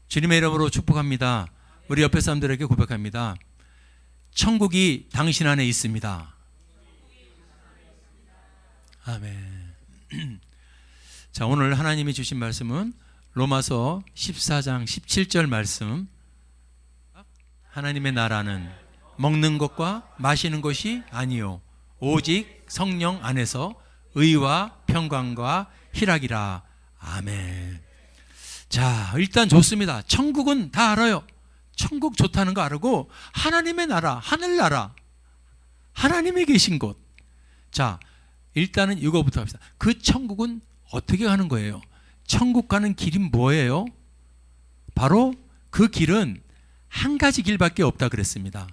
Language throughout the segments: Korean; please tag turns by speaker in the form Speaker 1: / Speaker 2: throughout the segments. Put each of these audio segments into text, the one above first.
Speaker 1: 주님의 이름으로 축복합니다. 우리 옆에 사람들에게 고백합니다. 천국이 당신 안에 있습니다. 아멘. 자, 오늘 하나님이 주신 말씀은 로마서 14장 17절 말씀. 하나님의 나라는 먹는 것과 마시는 것이 아니요 오직 성령 안에서 의와 평강과 희락이라. 아멘. 자, 일단 좋습니다. 천국은 다 알아요. 천국 좋다는 거 알고, 하나님의 나라, 하늘나라, 하나님이 계신 곳. 자, 일단은 이거부터 합시다. 그 천국은 어떻게 가는 거예요? 천국 가는 길이 뭐예요? 바로 그 길은 한 가지 길밖에 없다 그랬습니다.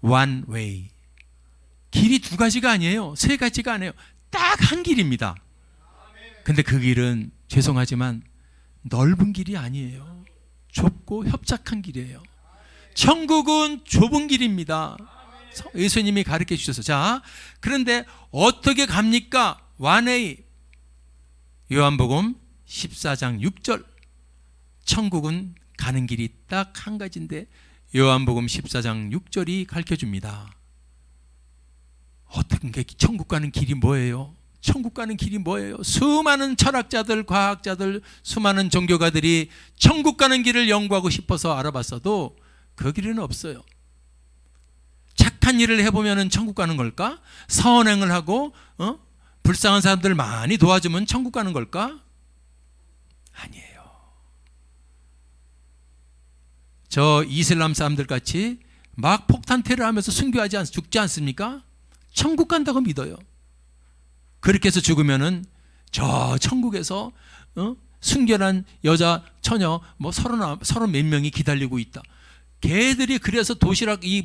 Speaker 1: One way. 길이 두 가지가 아니에요. 세 가지가 아니에요. 딱 한 길입니다. 근데 그 길은 죄송하지만 넓은 길이 아니에요. 좁고 협착한 길이에요. 천국은 좁은 길입니다. 예수님이 가르쳐 주셔서. 자, 그런데 어떻게 갑니까? One way. 요한복음 14장 6절. 천국은 가는 길이 딱 한 가지인데 요한복음 14장 6절이 가르쳐 줍니다. 어떻게 천국 가는 길이 뭐예요? 천국 가는 길이 뭐예요? 수많은 철학자들, 과학자들, 수많은 종교가들이 천국 가는 길을 연구하고 싶어서 알아봤어도 그 길은 없어요. 착한 일을 해보면 천국 가는 걸까? 선행을 하고 불쌍한 사람들 많이 도와주면 천국 가는 걸까? 아니에요. 저 이슬람 사람들 같이 막 폭탄테러 하면서 순교하지 죽지 않습니까? 천국 간다고 믿어요. 그렇게 해서 죽으면은 저 천국에서 순결한 여자 처녀 뭐 30 몇 명이 기다리고 있다. 걔들이 그래서 도시락 이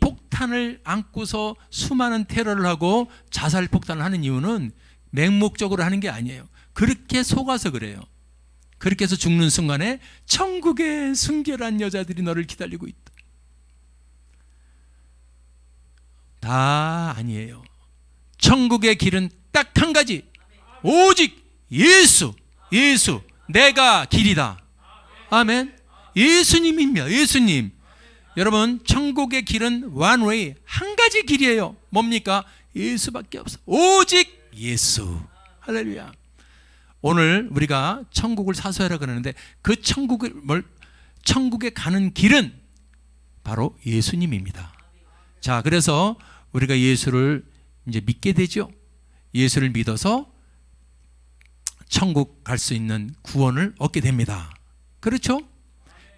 Speaker 1: 폭탄을 안고서 수많은 테러를 하고 자살 폭탄을 하는 이유는 맹목적으로 하는 게 아니에요. 그렇게 속아서 그래요. 그렇게 해서 죽는 순간에 천국의 순결한 여자들이 너를 기다리고 있다. 다 아니에요. 천국의 길은 딱 한 가지. 오직 예수. 내가 길이다. 아멘. 예수님입니다. 예수님. 여러분, 천국의 길은 one way, 한 가지 길이에요. 뭡니까? 예수밖에 없어. 오직 예수. 할렐루야. 오늘 우리가 천국을 사수하라 그러는데 그 천국에 가는 길은 바로 예수님입니다. 자, 그래서 우리가 예수를 이제 믿게 되죠. 예수를 믿어서 천국 갈 수 있는 구원을 얻게 됩니다. 그렇죠?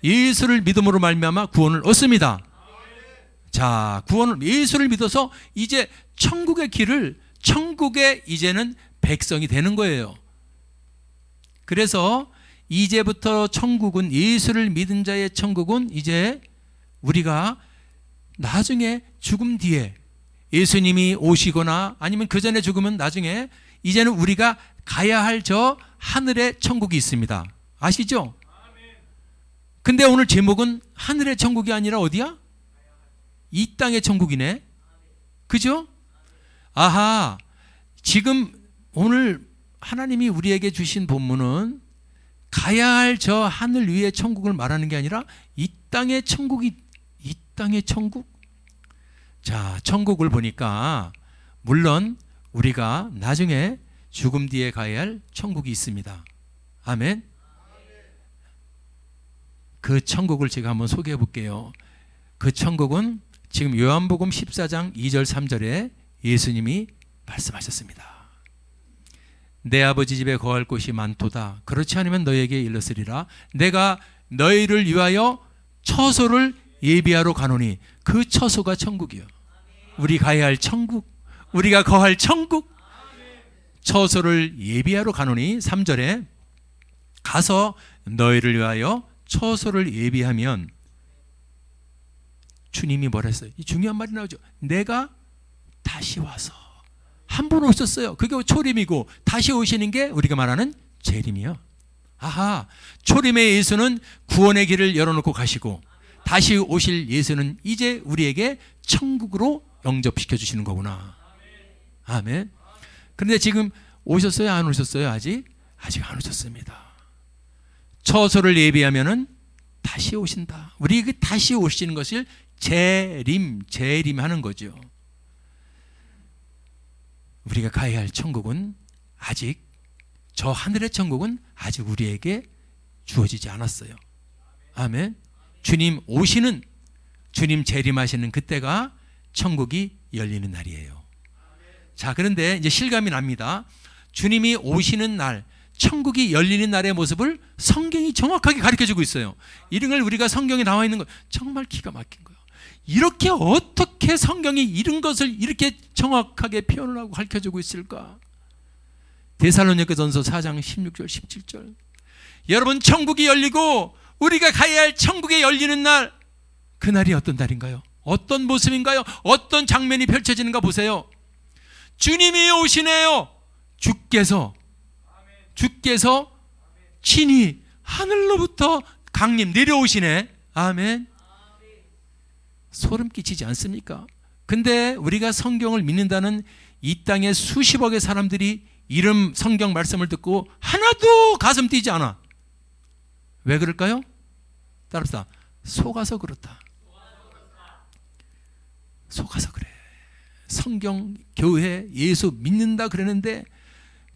Speaker 1: 예수를 믿음으로 말미암아 구원을 얻습니다. 자, 예수를 믿어서 이제 천국의 길을, 천국의 이제는 백성이 되는 거예요. 그래서 이제부터 천국은, 예수를 믿은 자의 천국은 이제 우리가 나중에 죽음 뒤에 예수님이 오시거나 아니면 그 전에 죽으면 나중에 이제는 우리가 가야 할 저 하늘의 천국이 있습니다. 아시죠? 근데 오늘 제목은 하늘의 천국이 아니라 어디야? 이 땅의 천국이네. 그죠? 아하, 지금 오늘 하나님이 우리에게 주신 본문은 가야 할 저 하늘 위의 천국을 말하는 게 아니라 이 땅의 천국이, 이 땅의 천국? 자, 천국을 보니까 물론 우리가 나중에 죽음 뒤에 가야 할 천국이 있습니다. 아멘. 그 천국을 제가 한번 소개해 볼게요. 그 천국은 지금 요한복음 14장 2절 3절에 예수님이 말씀하셨습니다. 내 아버지 집에 거할 곳이 많도다. 그렇지 않으면 너에게 일렀으리라. 내가 너희를 위하여 처소를 예비하러 가노니. 그 처소가 천국이요. 우리 가야 할 천국, 우리가 거할 천국. 처소를 예비하러 가노니 3절에 가서 너희를 위하여 처소를 예비하면, 주님이 뭐라 했어요? 이 중요한 말이 나오죠. 내가 다시 와서, 한 번 오셨어요. 그게 초림이고 다시 오시는 게 우리가 말하는 재림이요. 아하, 초림의 예수는 구원의 길을 열어놓고 가시고 다시 오실 예수는 이제 우리에게 천국으로 영접시켜 주시는 거구나. 아멘. 그런데 지금 오셨어요? 안 오셨어요? 아직 안 오셨습니다. 처소를 예비하면은 다시 오신다. 우리에게 다시 오시는 것을 재림 하는 거죠. 우리가 가야 할 천국은 아직, 저 하늘의 천국은 아직 우리에게 주어지지 않았어요. 아멘. 주님 오시는, 주님 재림하시는 그때가 천국이 열리는 날이에요. 자, 그런데 이제 실감이 납니다. 주님이 오시는 날, 천국이 열리는 날의 모습을 성경이 정확하게 가르쳐주고 있어요. 이런 걸 우리가 성경에 나와 있는 거 정말 기가 막힌 거예요. 이렇게 어떻게 성경이 이런 것을 이렇게 정확하게 표현을 하고 가르쳐주고 있을까? 데살로니가전서 4장 16절 17절. 여러분, 천국이 열리고 우리가 가야 할 천국에 열리는 날, 그날이 어떤 날인가요? 어떤 모습인가요? 어떤 장면이 펼쳐지는가 보세요. 주님이 오시네요. 주께서 친히 하늘로부터 강림 내려오시네. 아멘. 소름 끼치지 않습니까? 근데 우리가 성경을 믿는다는 이 땅에 수십억의 사람들이 이런 성경 말씀을 듣고 하나도 가슴 뛰지 않아. 왜 그럴까요? 따라합시다. 속아서 그렇다. 속아서 그래. 성경, 교회, 예수 믿는다 그러는데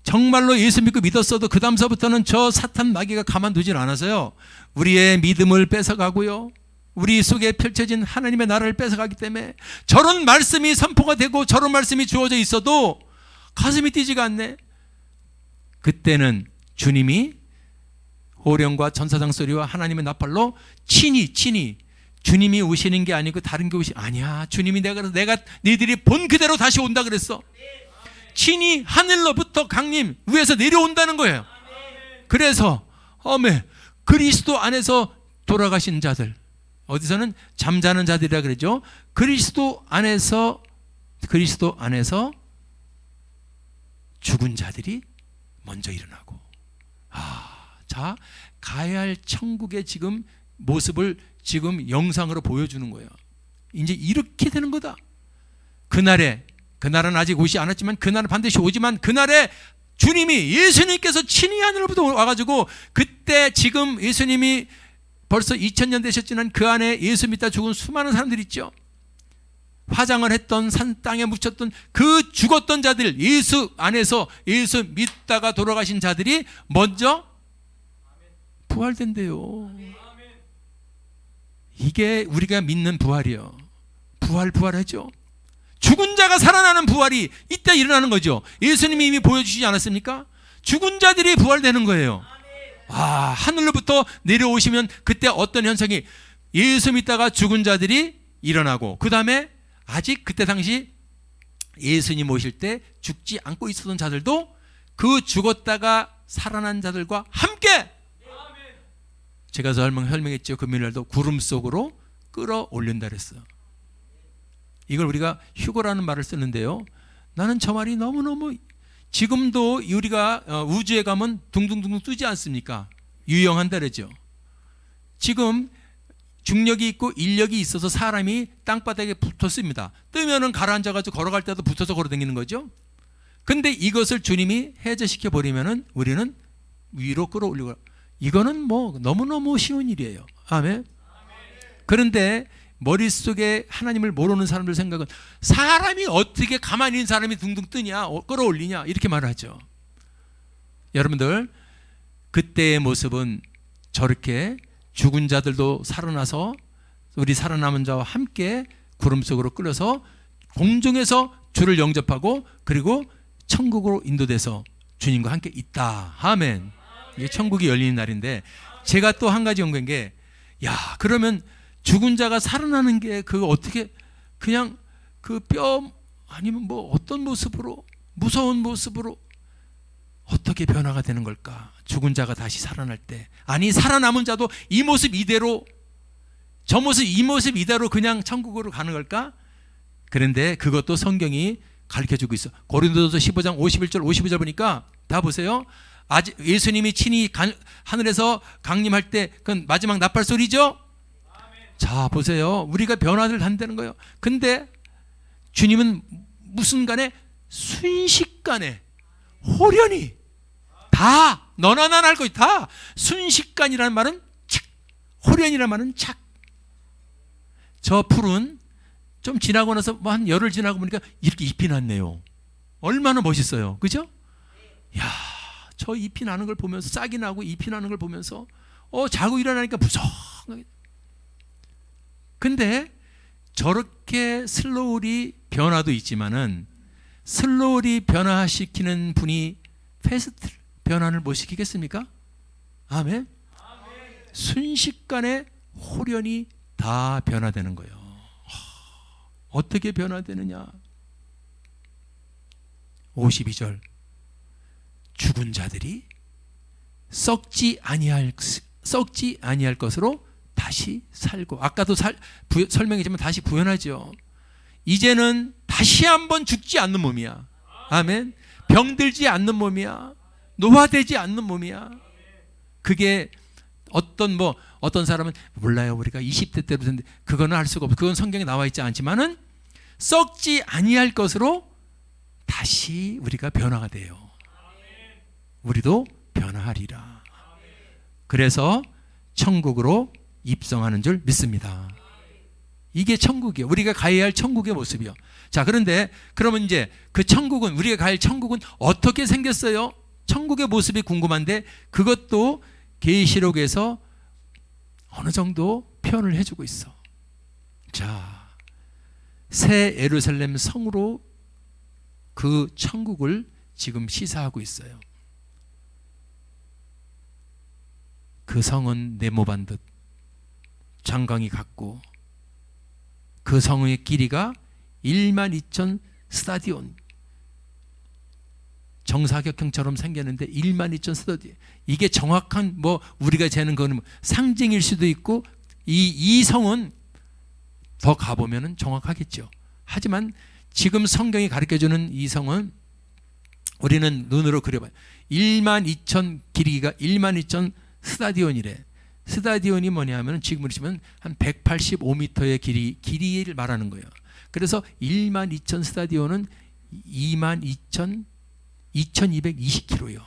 Speaker 1: 정말로 예수 믿었어도 그 다음서부터는 저 사탄 마귀가 가만두질 않아서요, 우리의 믿음을 뺏어가고요, 우리 속에 펼쳐진 하나님의 나라를 뺏어가기 때문에 저런 말씀이 선포가 되고 저런 말씀이 주어져 있어도 가슴이 뛰지가 않네. 그때는 주님이 호령과 전사장 소리와 하나님의 나팔로 친히 주님이 오시는 게 아니고 다른 게 아니야. 주님이 내가 너희들이 본 그대로 다시 온다 그랬어. 친히 하늘로부터 강림, 위에서 내려온다는 거예요. 그래서 그리스도 안에서 돌아가신 자들, 어디서는 잠자는 자들이라 그러죠. 그리스도 안에서 죽은 자들이 먼저 일어나고, 자, 가야 할 천국의 지금 모습을 지금 영상으로 보여주는 거예요. 이제 이렇게 되는 거다. 그날은 아직 오지 않았지만 그날은 반드시 오지만, 그날에 주님이, 예수님께서 친히 하늘로부터 와가지고, 그때 지금 예수님이 벌써 2000년 되셨지만 그 안에 예수 믿다 죽은 수많은 사람들이 있죠. 화장을 했던, 산 땅에 묻혔던 그 죽었던 자들, 예수 안에서 예수 믿다가 돌아가신 자들이 먼저 부활된대요. 이게 우리가 믿는 부활이요. 부활하죠. 죽은 자가 살아나는 부활이 이때 일어나는 거죠. 예수님이 이미 보여주시지 않았습니까? 죽은 자들이 부활되는 거예요. 하늘로부터 내려오시면 그때 어떤 현상이, 예수 믿다가 죽은 자들이 일어나고, 그 다음에 아직 그때 당시 예수님 오실 때 죽지 않고 있었던 자들도 그 죽었다가 살아난 자들과 함께, 제가 설명했죠. 금요일날도 구름 속으로 끌어올린다 그랬어요. 이걸 우리가 휴거라는 말을 쓰는데요, 나는 저 말이 너무너무, 지금도 우리가 우주에 가면 둥둥둥 뜨지 않습니까? 유영한다 그러죠. 지금 중력이 있고 인력이 있어서 사람이 땅바닥에 붙었습니다. 뜨면은 가라앉아가지고 걸어갈 때도 붙어서 걸어다니는 거죠. 근데 이것을 주님이 해제시켜 버리면은 우리는 위로 끌어올리고, 이거는 너무너무 쉬운 일이에요. 아멘. 그런데 머릿속에 하나님을 모르는 사람들 생각은, 사람이 어떻게 가만히 있는 사람이 둥둥 뜨냐, 끌어올리냐, 이렇게 말하죠. 여러분들, 그때의 모습은 저렇게 죽은 자들도 살아나서 우리 살아남은 자와 함께 구름 속으로 끌어서 공중에서 주를 영접하고, 그리고 천국으로 인도돼서 주님과 함께 있다. 아멘. 이게 천국이 열리는 날인데, 제가 또 한 가지 연구한 게, 그러면 죽은 자가 살아나는 게 그거 어떻게 그냥 그 뼈 아니면 어떤 모습으로, 무서운 모습으로 어떻게 변화가 되는 걸까? 죽은 자가 다시 살아날 때, 아니 살아남은 자도 이 모습 이대로, 저 모습 이 모습 이대로 그냥 천국으로 가는 걸까? 그런데 그것도 성경이 가르쳐주고 있어. 고린도서 15장 51절 52절 보니까, 다 보세요. 아직 예수님이 친히 하늘에서 강림할 때 그건 마지막 나팔 소리죠. 자, 보세요. 우리가 변화를 한다는 거예요. 근데 주님은 무슨 간에 순식간에 호련히 다 너나 나나 할 것이 다. 순식간이라는 말은 착, 호련이라는 말은 착. 저 풀은 좀 지나고 나서 뭐 한 열흘 지나고 보니까 이렇게 잎이 났네요. 얼마나 멋있어요. 그죠? 야, 저 잎이 나는 걸 보면서, 싹이 나고 잎이 나는 걸 보면서 자고 일어나니까 무성하게. 근데 저렇게 슬로우리 변화도 있지만은 슬로우리 변화시키는 분이 패스트 변화를 못 시키겠습니까? 아멘. 순식간에 호련이 다 변화되는 거예요. 어떻게 변화되느냐? 52절 죽은 자들이 썩지 아니할 것으로 다시 살고, 아까도 설명했지만 다시 구현하죠. 이제는 다시 한번 죽지 않는 몸이야. 아멘. 병들지 않는 몸이야. 노화되지 않는 몸이야. 그게 어떤 사람은 몰라요. 우리가 20대 때로 됐는데 그거는 알 수가 없어. 그건 성경에 나와 있지 않지만은 썩지 아니할 것으로 다시 우리가 변화가 돼요. 우리도 변화하리라. 그래서 천국으로 입성하는 줄 믿습니다. 이게 천국이에요. 우리가 가야 할 천국의 모습이요. 자, 그런데 그러면 이제 그 천국은, 우리가 가야 할 천국은 어떻게 생겼어요? 천국의 모습이 궁금한데 그것도 계시록에서 어느 정도 표현을 해주고 있어. 자, 새 예루살렘 성으로 그 천국을 지금 시사하고 있어요. 그 성은 네모반 듯 장강이 같고, 그 성의 길이가 12,000 스타디온, 정사각형처럼 생겼는데 12,000 스타디온. 이게 정확한 우리가 재는 거는 상징일 수도 있고, 이 성은 더 가보면 정확하겠죠. 하지만 지금 성경이 가르쳐주는 이 성은 우리는 눈으로 그려봐요. 12,000 길이가 12,000 스타디온이래. 스타디온이 뭐냐면 지금 우리 치면 한 185m의 길이를 말하는 거예요. 그래서 12,000 스타디온은 2220km요.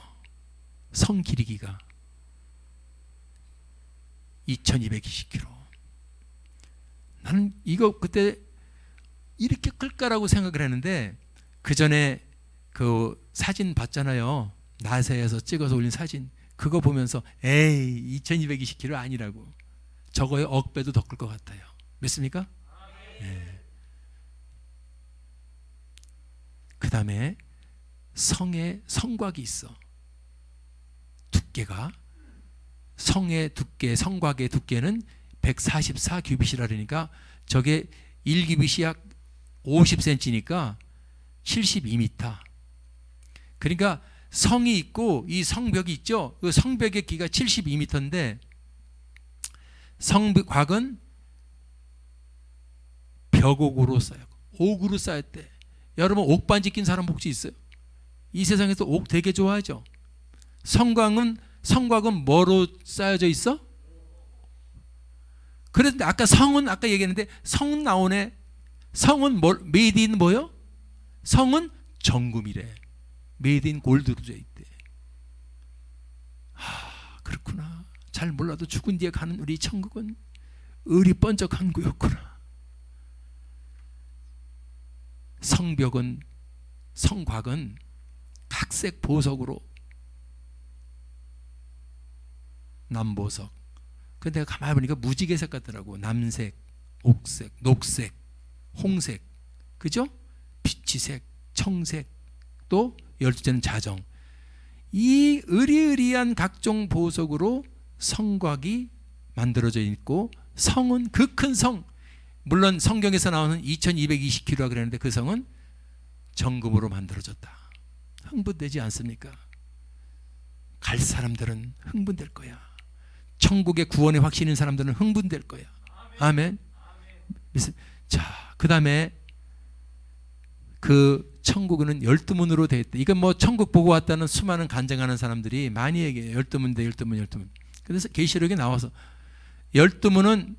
Speaker 1: 성 길이기가 2220km. 나는 이거 그때 이렇게 클까라고 생각을 했는데, 그 전에 그 사진 봤잖아요. 나사에서 찍어서 올린 사진. 그거 보면서 에이 2220km 아니라고. 저거의 억배도 더 클 것 같아요. 믿습니까? 네. 그 다음에 성에 성곽이 있어. 두께가, 성의 두께, 성곽의 두께는 144규빗이라 그러니까 저게 1규빗이 약 50cm니까 72m. 그러니까 성이 있고 이 성벽이 있죠. 그 성벽의 길이가 72m인데 성곽은 벽옥으로 쌓였고 옥으로 쌓였대. 여러분 옥반지 낀 사람 혹시 있어요? 이 세상에서 옥 되게 좋아하죠. 성곽은 뭐로 쌓여져 있어? 그런데 아까 성은 아까 얘기했는데 성은 나오네. 성은 메이드 인 뭐요? 성은 정금이래. 메이드 인 골드로 돼 있대. 그렇구나. 잘 몰라도 죽은 뒤에 가는 우리 천국은 을이 번쩍한 거였구나. 성곽은 각색 보석으로, 남보석. 근데 내가 가만히 보니까 무지개색 같더라고. 남색, 옥색, 녹색, 홍색, 그죠? 피치색, 청색, 또 12째는 자정. 이 으리으리한 각종 보석으로 성곽이 만들어져 있고, 성은 그 큰 성, 물론 성경에서 나오는 2220km라 그랬는데 그 성은 정금으로 만들어졌다. 흥분되지 않습니까? 갈 사람들은 흥분될 거야. 천국의 구원의 확신인 사람들은 흥분될 거야. 아멘. 자, 그 다음에 그 천국은 12문으로 되어 있다. 이건 천국 보고 왔다는 수많은 간증하는 사람들이 많이 얘기해요. 12문. 그래서 계시록에 나와서 12문은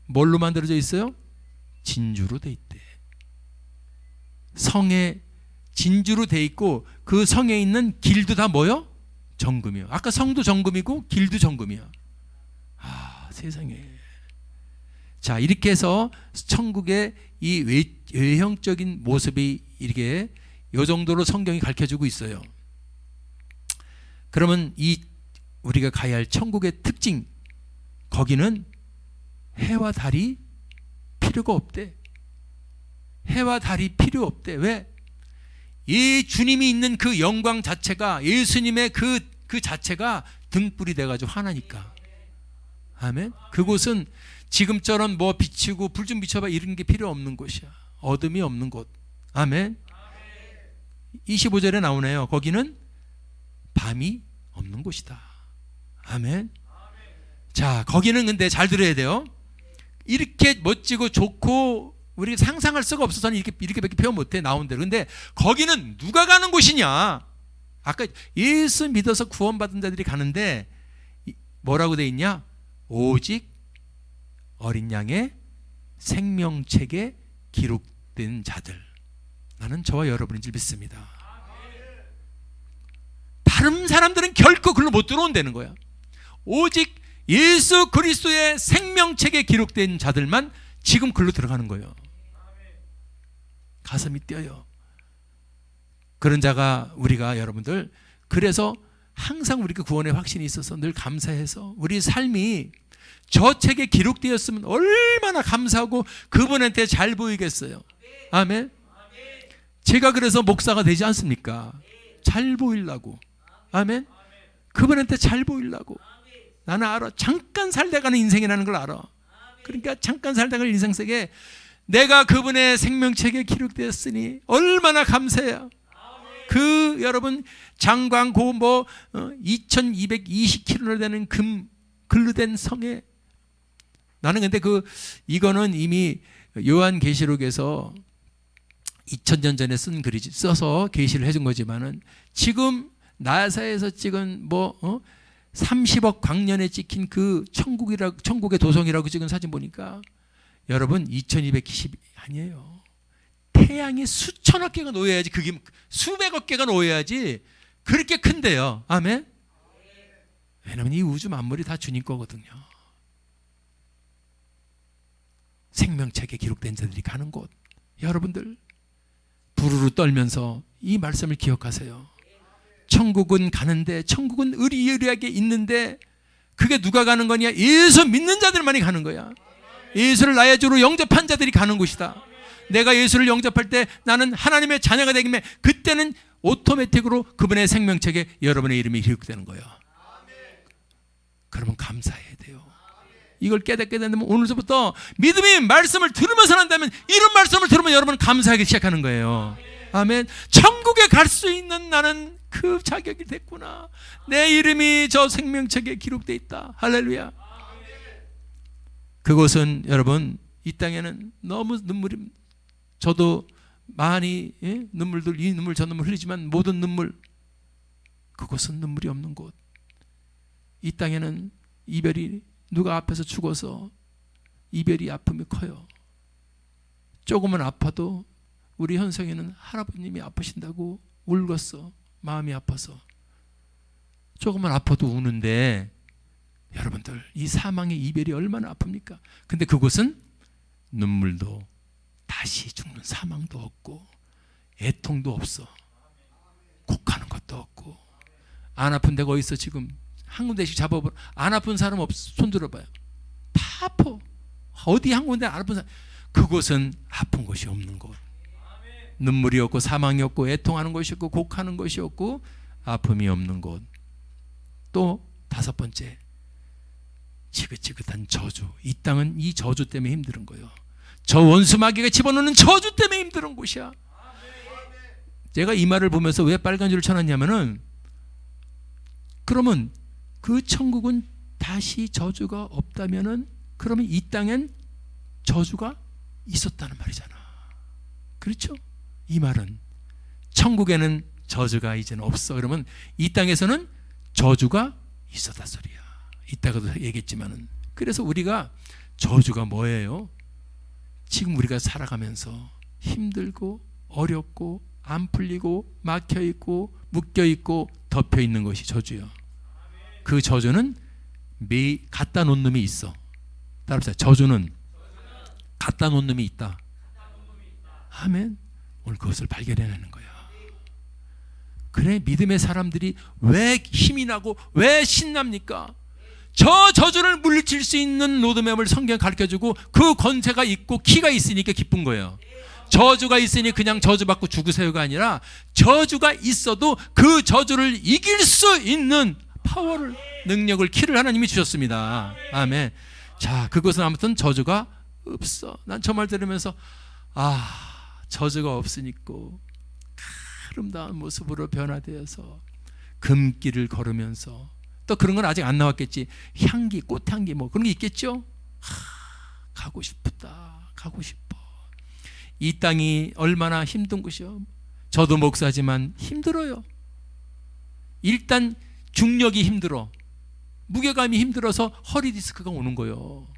Speaker 1: 뭘로 만들어져 있어요? 진주로 되어 있대. 성에 진주로 되어 있고 그 성에 있는 길도 다 뭐요? 정금이요. 아까 성도 정금이고 길도 정금이요. 아, 세상에. 자, 이렇게 해서 천국의 이 외형적인 모습이 이렇게 이 정도로 성경이 가르쳐주고 있어요. 그러면 이 우리가 가야 할 천국의 특징, 거기는 해와 달이 필요가 없대. 해와 달이 필요 없대. 왜? 이 주님이 있는 그 영광 자체가, 예수님의 그 자체가 등불이 돼가지고 하나니까. 아멘. 그곳은 지금처럼 뭐 비치고 불 좀 비춰봐 이런 게 필요 없는 곳이야. 어둠이 없는 곳. 아멘. 25절에 나오네요. 거기는 밤이 없는 곳이다. 아멘. 자, 거기는 근데 잘 들어야 돼요. 이렇게 멋지고 좋고 우리 상상할 수가 없어서는 이렇게밖에 표현 못해, 나온 대로. 근데 거기는 누가 가는 곳이냐? 아까 예수 믿어서 구원받은 자들이 가는데 뭐라고 돼 있냐? 오직 어린 양의 생명책에 기록된 자들. 나는 저와 여러분인 줄 믿습니다. 다른 사람들은 결코 글로 못 들어온다는 거야. 오직 예수 그리스도의 생명책에 기록된 자들만 지금 글로 들어가는 거예요. 가슴이 뛰어요. 그런 자가 우리가, 여러분들, 그래서 항상 우리가 구원의 확신이 있어서 늘 감사해서 우리 삶이 저 책에 기록되었으면 얼마나 감사하고 그분한테 잘 보이겠어요. 아멘. 제가 그래서 목사가 되지 않습니까? 잘 보이려고. 아멘. 그분한테 잘 보이려고. 나는 알아. 잠깐 살다 가는 인생이라는 걸 알아. 그러니까 잠깐 살다 가는 인생 속에 내가 그분의 생명책에 기록되었으니 얼마나 감사해요. 그 여러분 장광고 2220km 되는 글로 된 성에, 나는 근데 이거는 이미 요한계시록에서 2000년 전에 쓴 글이지, 써서 계시를 해준 거지만은 지금 나사에서 찍은 30억 광년에 찍힌 그 천국의 도성이라고 찍은 사진 보니까 여러분 2220이 아니에요. 태양이 수천억 개가 놓여야지, 그게 수백억 개가 놓여야지 그렇게 큰데요. 아멘. 왜냐면 이 우주 만물이 다 주님 거거든요. 생명책에 기록된 자들이 가는 곳. 여러분들 부르르 떨면서 이 말씀을 기억하세요. 천국은 가는데, 천국은 의리의리하게 있는데 그게 누가 가는 거냐? 예수 믿는 자들만이 가는 거야. 예수를 나의 주로 영접한 자들이 가는 곳이다. 내가 예수를 영접할 때 나는 하나님의 자녀가 되기 때문에 그때는 오토매틱으로 그분의 생명책에 여러분의 이름이 기록되는 거예요. 그러면 감사해야 돼요. 이걸 깨닫게 된다면 오늘부터 믿음이 말씀을 들으면서 한다면, 이런 말씀을 들으면 여러분은 감사하기 시작하는 거예요. 아멘. 천국에 갈 수 있는 나는 그 자격이 됐구나. 내 이름이 저 생명책에 기록되어 있다. 할렐루야. 그곳은 여러분, 이 땅에는 너무 눈물이, 저도 많이 눈물들, 이 눈물 저 눈물 흘리지만 모든 눈물, 그곳은 눈물이 없는 곳. 이 땅에는 이별이, 누가 앞에서 죽어서 이별이 아픔이 커요. 조금은 아파도 우리 현성이는 할아버님이 아프신다고 울었어. 마음이 아파서. 조금만 아파도 우는데, 여러분들 이 사망의 이별이 얼마나 아픕니까? 근데 그곳은 눈물도, 다시 죽는 사망도 없고, 애통도 없어. 곡하는 것도 없고. 안 아픈 데가 어디 있어? 지금 한 군데씩 잡아보라. 안 아픈 사람 없어? 손 들어봐요. 다 아파. 어디 한 군데 안 아픈 사람? 그곳은 아픈 곳이 없는 곳. 눈물이 없고 사망이 없고 애통하는 것이 없고 곡하는 것이 없고 아픔이 없는 곳. 또 다섯 번째, 지긋지긋한 저주. 이 땅은 이 저주 때문에 힘든 거예요. 저 원수 마귀가 집어넣는 저주 때문에 힘든 곳이야. 제가 이 말을 보면서 왜 빨간 줄을 쳐놨냐면은, 그러면 그 천국은 다시 저주가 없다면은, 그러면 이 땅엔 저주가 있었다는 말이잖아. 그렇죠? 이 말은 천국에는 저주가 이제는 없어. 그러면 이 땅에서는 저주가 있었다 소리야. 이따가도 얘기했지만은, 그래서 우리가 저주가 뭐예요? 지금 우리가 살아가면서 힘들고 어렵고 안 풀리고 막혀있고 묶여있고 덮여 있는 것이 저주요. 그 저주는 갖다 놓은 놈이 있어. 따라합시다. 저주는 갖다 놓은 놈이 있다. 아멘. 오늘 그것을 발견해내는 거야. 그래, 믿음의 사람들이 왜 힘이 나고 왜 신납니까? 저 저주를 물리칠 수 있는 로드맵을 성경에 가르쳐주고 그 권세가 있고 키가 있으니까 기쁜 거예요. 저주가 있으니 그냥 저주받고 죽으세요가 아니라 저주가 있어도 그 저주를 이길 수 있는 파워를, 능력을, 키를 하나님이 주셨습니다. 아멘. 자, 그것은 아무튼 저주가 없어. 난 저 말 들으면서 저주가 없으니까 아름다운 모습으로 변화되어서 금길을 걸으면서, 또 그런 건 아직 안 나왔겠지, 향기, 꽃향기 뭐 그런 게 있겠죠. 가고 싶다, 가고 싶어. 이 땅이 얼마나 힘든 곳이요. 저도 목사지만 힘들어요. 일단 중력이 힘들어. 무게감이 힘들어서 허리 디스크가 오는 거예요.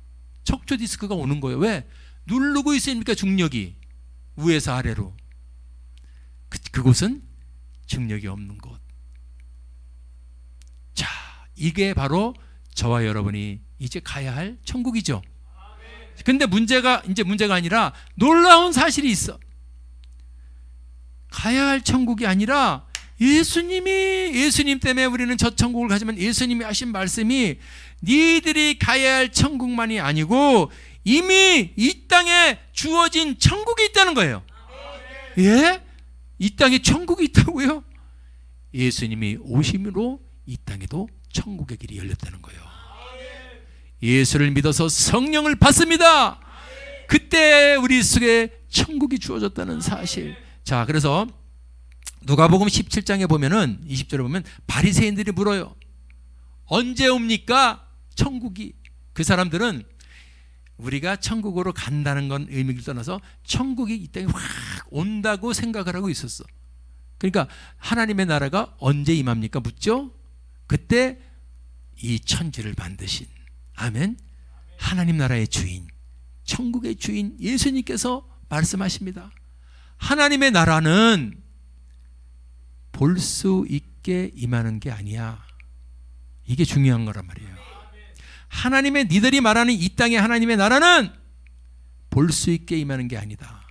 Speaker 1: 척추 디스크가 오는 거예요. 왜? 누르고 있으니까 중력이 위에서 아래로. 그곳은 중력이 없는 곳. 자, 이게 바로 저와 여러분이 이제 가야 할 천국이죠. 근데 문제가 아니라 놀라운 사실이 있어. 가야 할 천국이 아니라 예수님 때문에 우리는 저 천국을 가지만, 예수님이 하신 말씀이 니들이 가야 할 천국만이 아니고 이미 이 땅에 주어진 천국이 있다는 거예요. 예? 이 땅에 천국이 있다고요? 예수님이 오심으로 이 땅에도 천국의 길이 열렸다는 거예요. 예수를 믿어서 성령을 받습니다. 그때 우리 속에 천국이 주어졌다는 사실. 자, 그래서 누가복음 17장에 보면은 20절에 보면 바리새인들이 물어요. 언제 옵니까? 천국이. 그 사람들은 우리가 천국으로 간다는 건 의미를 떠나서 천국이 이 땅에 확 온다고 생각을 하고 있었어. 그러니까 하나님의 나라가 언제 임합니까? 묻죠. 그때 이 천지를 만드신, 아멘, 하나님 나라의 주인, 천국의 주인 예수님께서 말씀하십니다. 하나님의 나라는 볼 수 있게 임하는 게 아니야. 이게 중요한 거란 말이에요. 하나님의, 니들이 말하는 이 땅의 하나님의 나라는 볼 수 있게 임하는 게 아니다.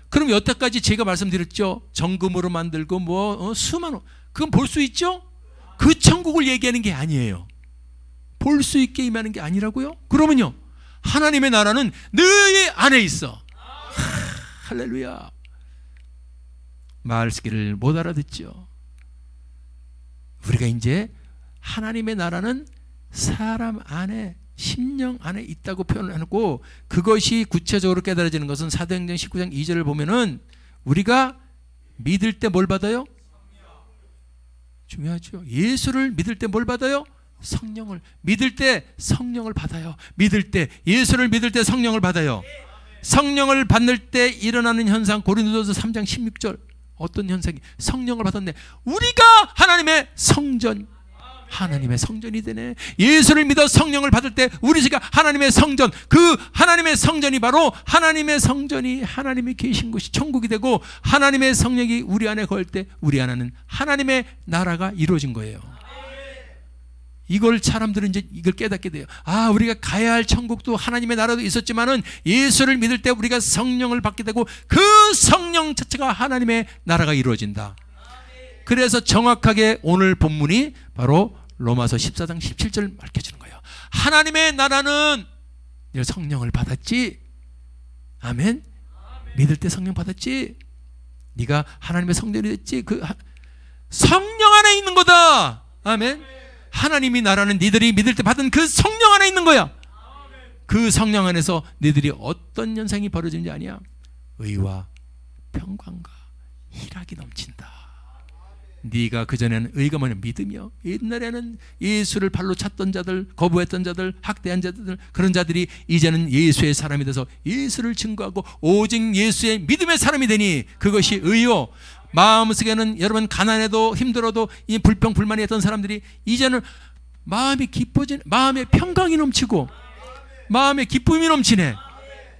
Speaker 1: 그럼 여태까지 제가 말씀드렸죠. 정금으로 만들고 수많은, 그건 볼 수 있죠? 그 천국을 얘기하는 게 아니에요. 볼 수 있게 임하는 게 아니라고요? 그러면요, 하나님의 나라는 너희 안에 있어. 할렐루야. 말씀을 못 알아듣죠. 우리가 이제 하나님의 나라는 사람 안에, 심령 안에 있다고 표현하고, 그것이 구체적으로 깨달아지는 것은 사도행전 19장 2절을 보면은 우리가 믿을 때 뭘 받아요? 중요하죠. 예수를 믿을 때 뭘 받아요? 성령을. 믿을 때 성령을 받아요. 믿을 때, 예수를 믿을 때 성령을 받아요. 성령을 받을 때 일어나는 현상, 고린도서 3장 16절. 어떤 현상이? 성령을 받았네. 우리가 하나님의 성전, 하나님의 성전이 되네. 예수를 믿어 성령을 받을 때 우리 지가 하나님의 성전, 그 하나님의 성전이 바로 하나님의 성전이 하나님이 계신 곳이 천국이 되고, 하나님의 성령이 우리 안에 거할 때 우리 안에는 하나님의 나라가 이루어진 거예요. 이걸 사람들은 이제 이걸 깨닫게 돼요. 우리가 가야 할 천국도 하나님의 나라도 있었지만은 예수를 믿을 때 우리가 성령을 받게 되고 그 성령 자체가 하나님의 나라가 이루어진다. 그래서 정확하게 오늘 본문이 바로 로마서 14장 17절 밝혀주는 거예요. 하나님의 나라는 성령을 받았지. 아멘. 믿을 때 성령 받았지. 네가 하나님의 성전이 됐지. 그 성령 안에 있는 거다. 아멘. 하나님이 나라는 니들이 믿을 때 받은 그 성령 안에 있는 거야. 그 성령 안에서 니들이 어떤 현상이 벌어지는지 아냐? 의와 평강과 희락이 넘친다. 네가 그전에는 의가 뭐냐? 믿으며, 옛날에는 예수를 발로 찼던 자들, 거부했던 자들, 학대한 자들, 그런 자들이 이제는 예수의 사람이 돼서 예수를 증거하고 오직 예수의 믿음의 사람이 되니 그것이 의요. 마음속에는 여러분 가난해도 힘들어도 이 불평 불만이 했던 사람들이 이제는 마음이 기뻐지네. 마음에 평강이 넘치고 마음에 기쁨이 넘치네.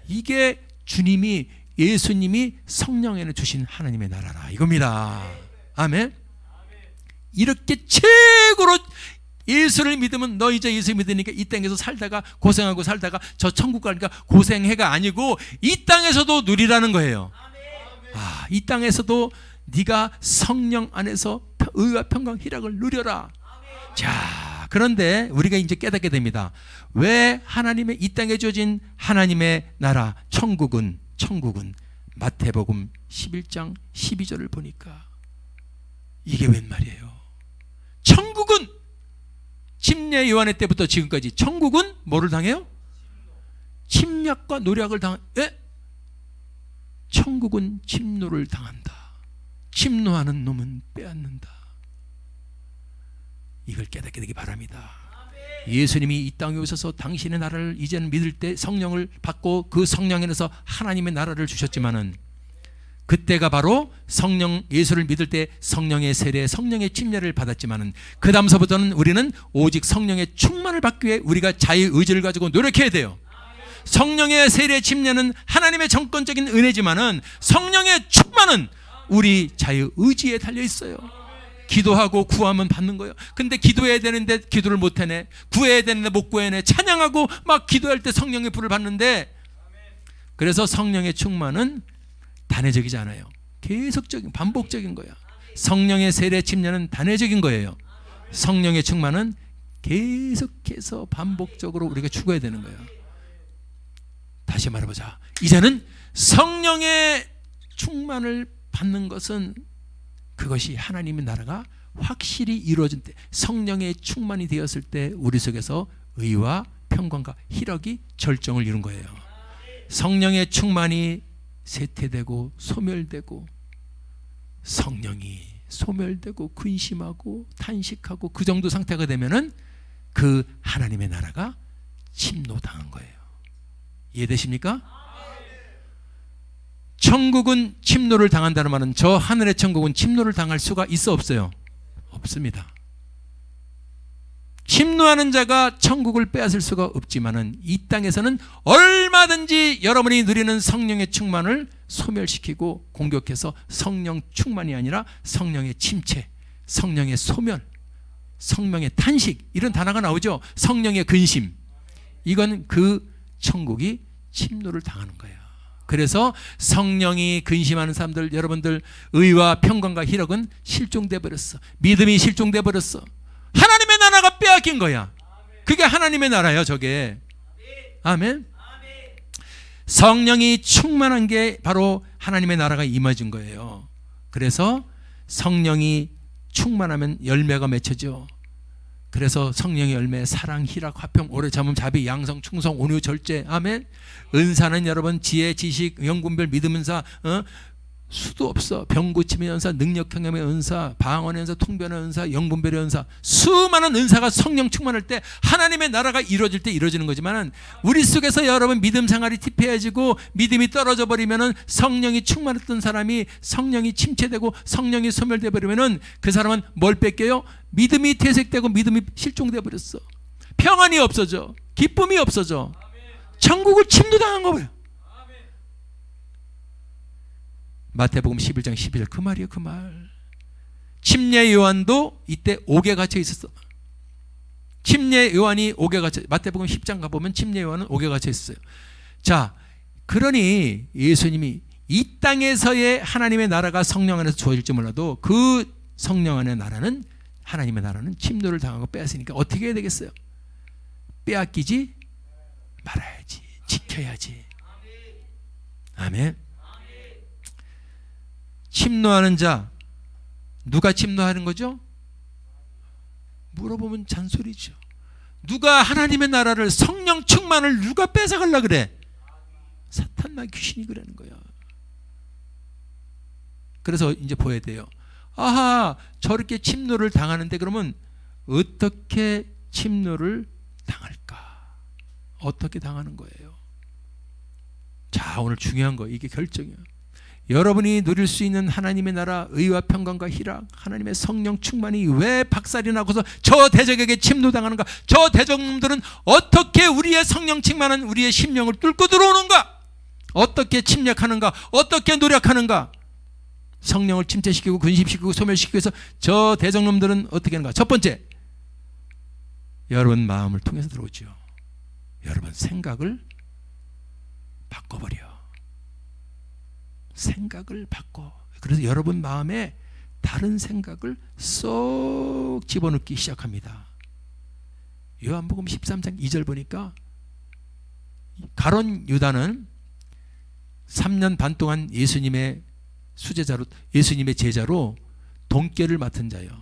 Speaker 1: 이게 주님이, 예수님이 성령에는 주신 하나님의 나라라 이겁니다. 아멘. 이렇게 최고로 예수를 믿으면 너 이제 예수 믿으니까 이 땅에서 살다가 고생하고 살다가 저 천국 가니까 고생해가 아니고 이 땅에서도 누리라는 거예요. 이 땅에서도 네가 성령 안에서 의와 평강 희락을 누려라. 자, 그런데 우리가 이제 깨닫게 됩니다. 왜 하나님의 이 땅에 주어진 하나님의 나라 천국은 마태복음 11장 12절을 보니까 이게 웬 말이에요. 천국은 침례 요한의 때부터 지금까지 천국은 뭐를 당해요? 침략과 노략을 천국은 침노를 당한다. 침노하는 놈은 빼앗는다. 이걸 깨닫게 되기 바랍니다. 예수님이 이 땅에 오셔서 당신의 나라를 이제는 믿을 때 성령을 받고 그 성령 안에서 하나님의 나라를 주셨지만은 그때가 바로 성령 예수를 믿을 때 성령의 세례, 성령의 침례를 받았지만은 그 다음서부터는 우리는 오직 성령의 충만을 받기 위해 우리가 자유 의지를 가지고 노력해야 돼요. 성령의 세례 침례는 하나님의 정권적인 은혜지만은 성령의 충만은 우리 자유 의지에 달려 있어요. 기도하고 구하면 받는 거예요. 근데 기도해야 되는데 기도를 못 해내. 구해야 되는데 못 구해내. 찬양하고 막 기도할 때 성령의 불을 받는데, 그래서 성령의 충만은 단회적이지 않아요. 계속적인 반복적인 거야. 성령의 세례 침례는 단회적인 거예요. 성령의 충만은 계속해서 반복적으로 우리가 추구해야 되는 거예요. 다시 말해보자. 이제는 성령의 충만을 받는 것은 그것이 하나님의 나라가 확실히 이루어진 때, 성령의 충만이 되었을 때 우리 속에서 의와 평강과 희락이 절정을 이룬 거예요. 성령의 충만이 쇠퇴되고 소멸되고 성령이 소멸되고 근심하고 탄식하고 그 정도 상태가 되면은 그 하나님의 나라가 침노당한 거예요. 이해되십니까? 천국은 침노를 당한다는 말은 저 하늘의 천국은 침노를 당할 수가 있어 없어요? 없습니다. 침노하는 자가 천국을 빼앗을 수가 없지만은 이 땅에서는 얼마든지 여러분이 누리는 성령의 충만을 소멸시키고 공격해서 성령 충만이 아니라 성령의 침체, 성령의 소멸, 성령의 탄식 이런 단어가 나오죠. 성령의 근심. 이건 그 천국이 침노를 당하는 거예요. 그래서 성령이 근심하는 사람들, 여러분들 의와 평강과 희락은 실종돼 버렸어. 믿음이 실종돼 버렸어. 하나님의 나라가 빼앗긴 거야. 그게 하나님의 나라예요, 저게. 아멘. 성령이 충만한 게 바로 하나님의 나라가 임해진 거예요. 그래서 성령이 충만하면 열매가 맺혀져. 그래서 성령의 열매, 사랑, 희락, 화평, 오래 참음, 자비, 양성, 충성, 온유, 절제. 아멘. 은사는 여러분 지혜, 지식, 영분별, 믿음 은사, 수도 없어. 병 고침의 은사, 능력 경험의 은사, 방언의 은사, 통변의 은사, 영분별의 은사, 수많은 은사가 성령 충만할 때 하나님의 나라가 이루어질 때 이루어지는 거지만은 우리 속에서 여러분 믿음 생활이 티폐해지고 믿음이 떨어져 버리면은 성령이 충만했던 사람이 성령이 침체되고 성령이 소멸돼 버리면은 그 사람은 뭘 뺏겨요? 믿음이 퇴색되고 믿음이 실종돼 버렸어. 평안이 없어져. 기쁨이 없어져. 천국을 침노당한 거예요. 마태복음 11장 12절 그 말이에요. 그 말. 침례 요한도 이때 옥에 갇혀 있었어. 침례 요한이 옥에 갇혀, 마태복음 10장 가보면 침례 요한은 옥에 갇혀 있었어요. 자, 그러니 예수님이 이 땅에서의 하나님의 나라가 성령 안에서 주어질지 몰라도 그 성령 안의 나라는, 하나님의 나라는 침노를 당하고 빼앗으니까 어떻게 해야 되겠어요? 빼앗기지 말아야지. 지켜야지. 아멘. 침노하는 자, 누가 침노하는 거죠? 물어보면 잔소리죠. 누가 하나님의 나라를, 성령 충만을 누가 뺏어가려고 그래? 사탄나 귀신이 그러는 거야. 그래서 이제 보여야 돼요. 아하, 저렇게 침노를 당하는데 그러면 어떻게 침노를 당할까? 어떻게 당하는 거예요? 자, 오늘 중요한 거, 이게 결정이에요. 여러분이 누릴 수 있는 하나님의 나라, 의와 평강과 희락, 하나님의 성령 충만이 왜 박살이 나고서 저 대적에게 침노당하는가? 저 대적놈들은 어떻게 우리의 성령 충만한 우리의 심령을 뚫고 들어오는가? 어떻게 침략하는가? 어떻게 노력하는가? 성령을 침체시키고 근심시키고 소멸시키고 해서 저 대적놈들은 어떻게 하는가? 첫 번째, 여러분 마음을 통해서 들어오죠. 여러분 생각을 바꿔버려. 생각을 바꿔. 그래서 여러분 마음에 다른 생각을 쏙 집어넣기 시작합니다. 요한복음 13장 2절 보니까 가룟 유다는 3년 반 동안 예수님의 수제자로, 예수님의 제자로 돈깨를 맡은 자요.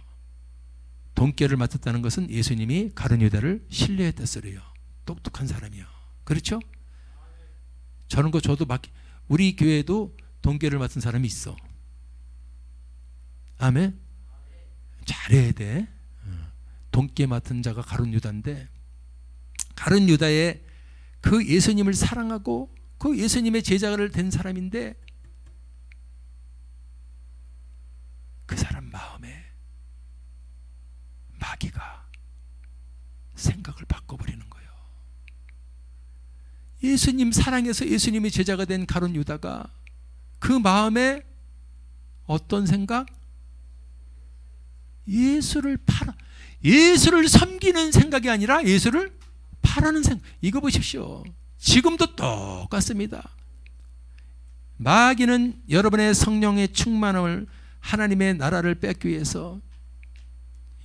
Speaker 1: 돈깨를 맡았다는 것은 예수님이 가룟 유다를 신뢰했다 소리요. 똑똑한 사람이요. 그렇죠? 저런 거 저도 우리 교회에도 돈깨를 맡은 사람이 있어. 아멘. 잘해야 돼. 돈깨 맡은 자가 가룟 유다인데, 가룟 유다의 그 예수님을 사랑하고 그 예수님의 제자를 된 사람인데, 그 사람 마음에 마귀가 생각을 바꿔버리는 거예요. 예수님 사랑해서 예수님의 제자가 된 가룟 유다가 그 마음에 어떤 생각? 예수를 섬기는 생각이 아니라 예수를 파라는 생각. 이거 보십시오. 지금도 똑같습니다. 마귀는 여러분의 성령의 충만함을, 하나님의 나라를 뺏기 위해서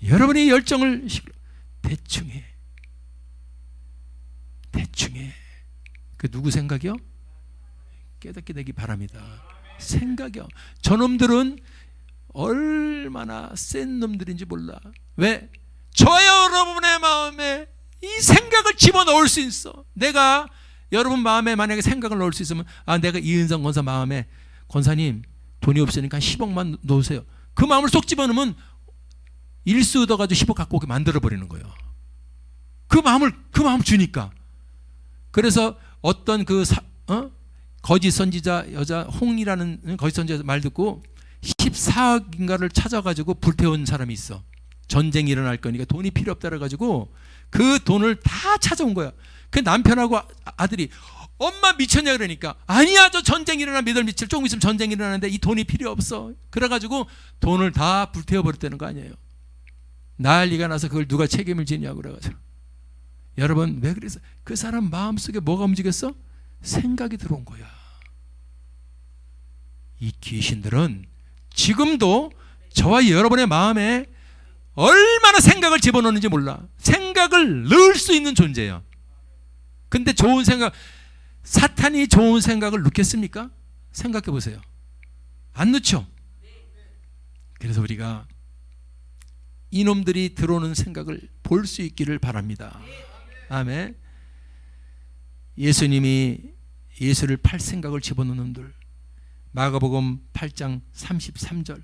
Speaker 1: 여러분의 열정을 대충 해. 그 누구 생각이요? 깨닫게 되기 바랍니다. 생각이요. 저놈들은 얼마나 센 놈들인지 몰라. 왜? 저와 여러분의 마음에 이 생각을 집어넣을 수 있어. 내가 여러분 마음에 만약에 생각을 넣을 수 있으면, 내가 이은성 권사 마음에, 권사님 돈이 없으니까 10억만 넣으세요. 그 마음을 쏙 집어넣으면 일수 얻어가지고 10억 갖고 오게 만들어버리는 거예요. 그 마음을 주니까. 그래서 어떤 거짓 선지자 여자 홍이라는 거짓 선지자 말 듣고 14억인가를 찾아가지고 불태운 사람이 있어. 전쟁이 일어날 거니까 돈이 필요 없다 그래가지고 그 돈을 다 찾아온 거야. 그 남편하고 아들이, 엄마 미쳤냐 그러니까, 아니야, 저 전쟁이 일어나 믿을 미칠, 조금 있으면 전쟁이 일어나는데 이 돈이 필요 없어. 그래가지고 돈을 다 불태워버렸다는 거 아니에요. 난리가 나서 그걸 누가 책임을 지냐고 그래가지고. 여러분, 왜 그래서 그 사람 마음속에 뭐가 움직였어? 생각이 들어온 거야. 이 귀신들은 지금도 저와 여러분의 마음에 얼마나 생각을 집어넣는지 몰라. 생각을 넣을 수 있는 존재예요. 근데 좋은 생각, 사탄이 좋은 생각을 넣겠습니까? 생각해 보세요. 안 넣죠? 그래서 우리가 이놈들이 들어오는 생각을 볼 수 있기를 바랍니다. 아멘. 예수님이 예수를 팔 생각을 집어넣는 놈들, 마가복음 8장 33절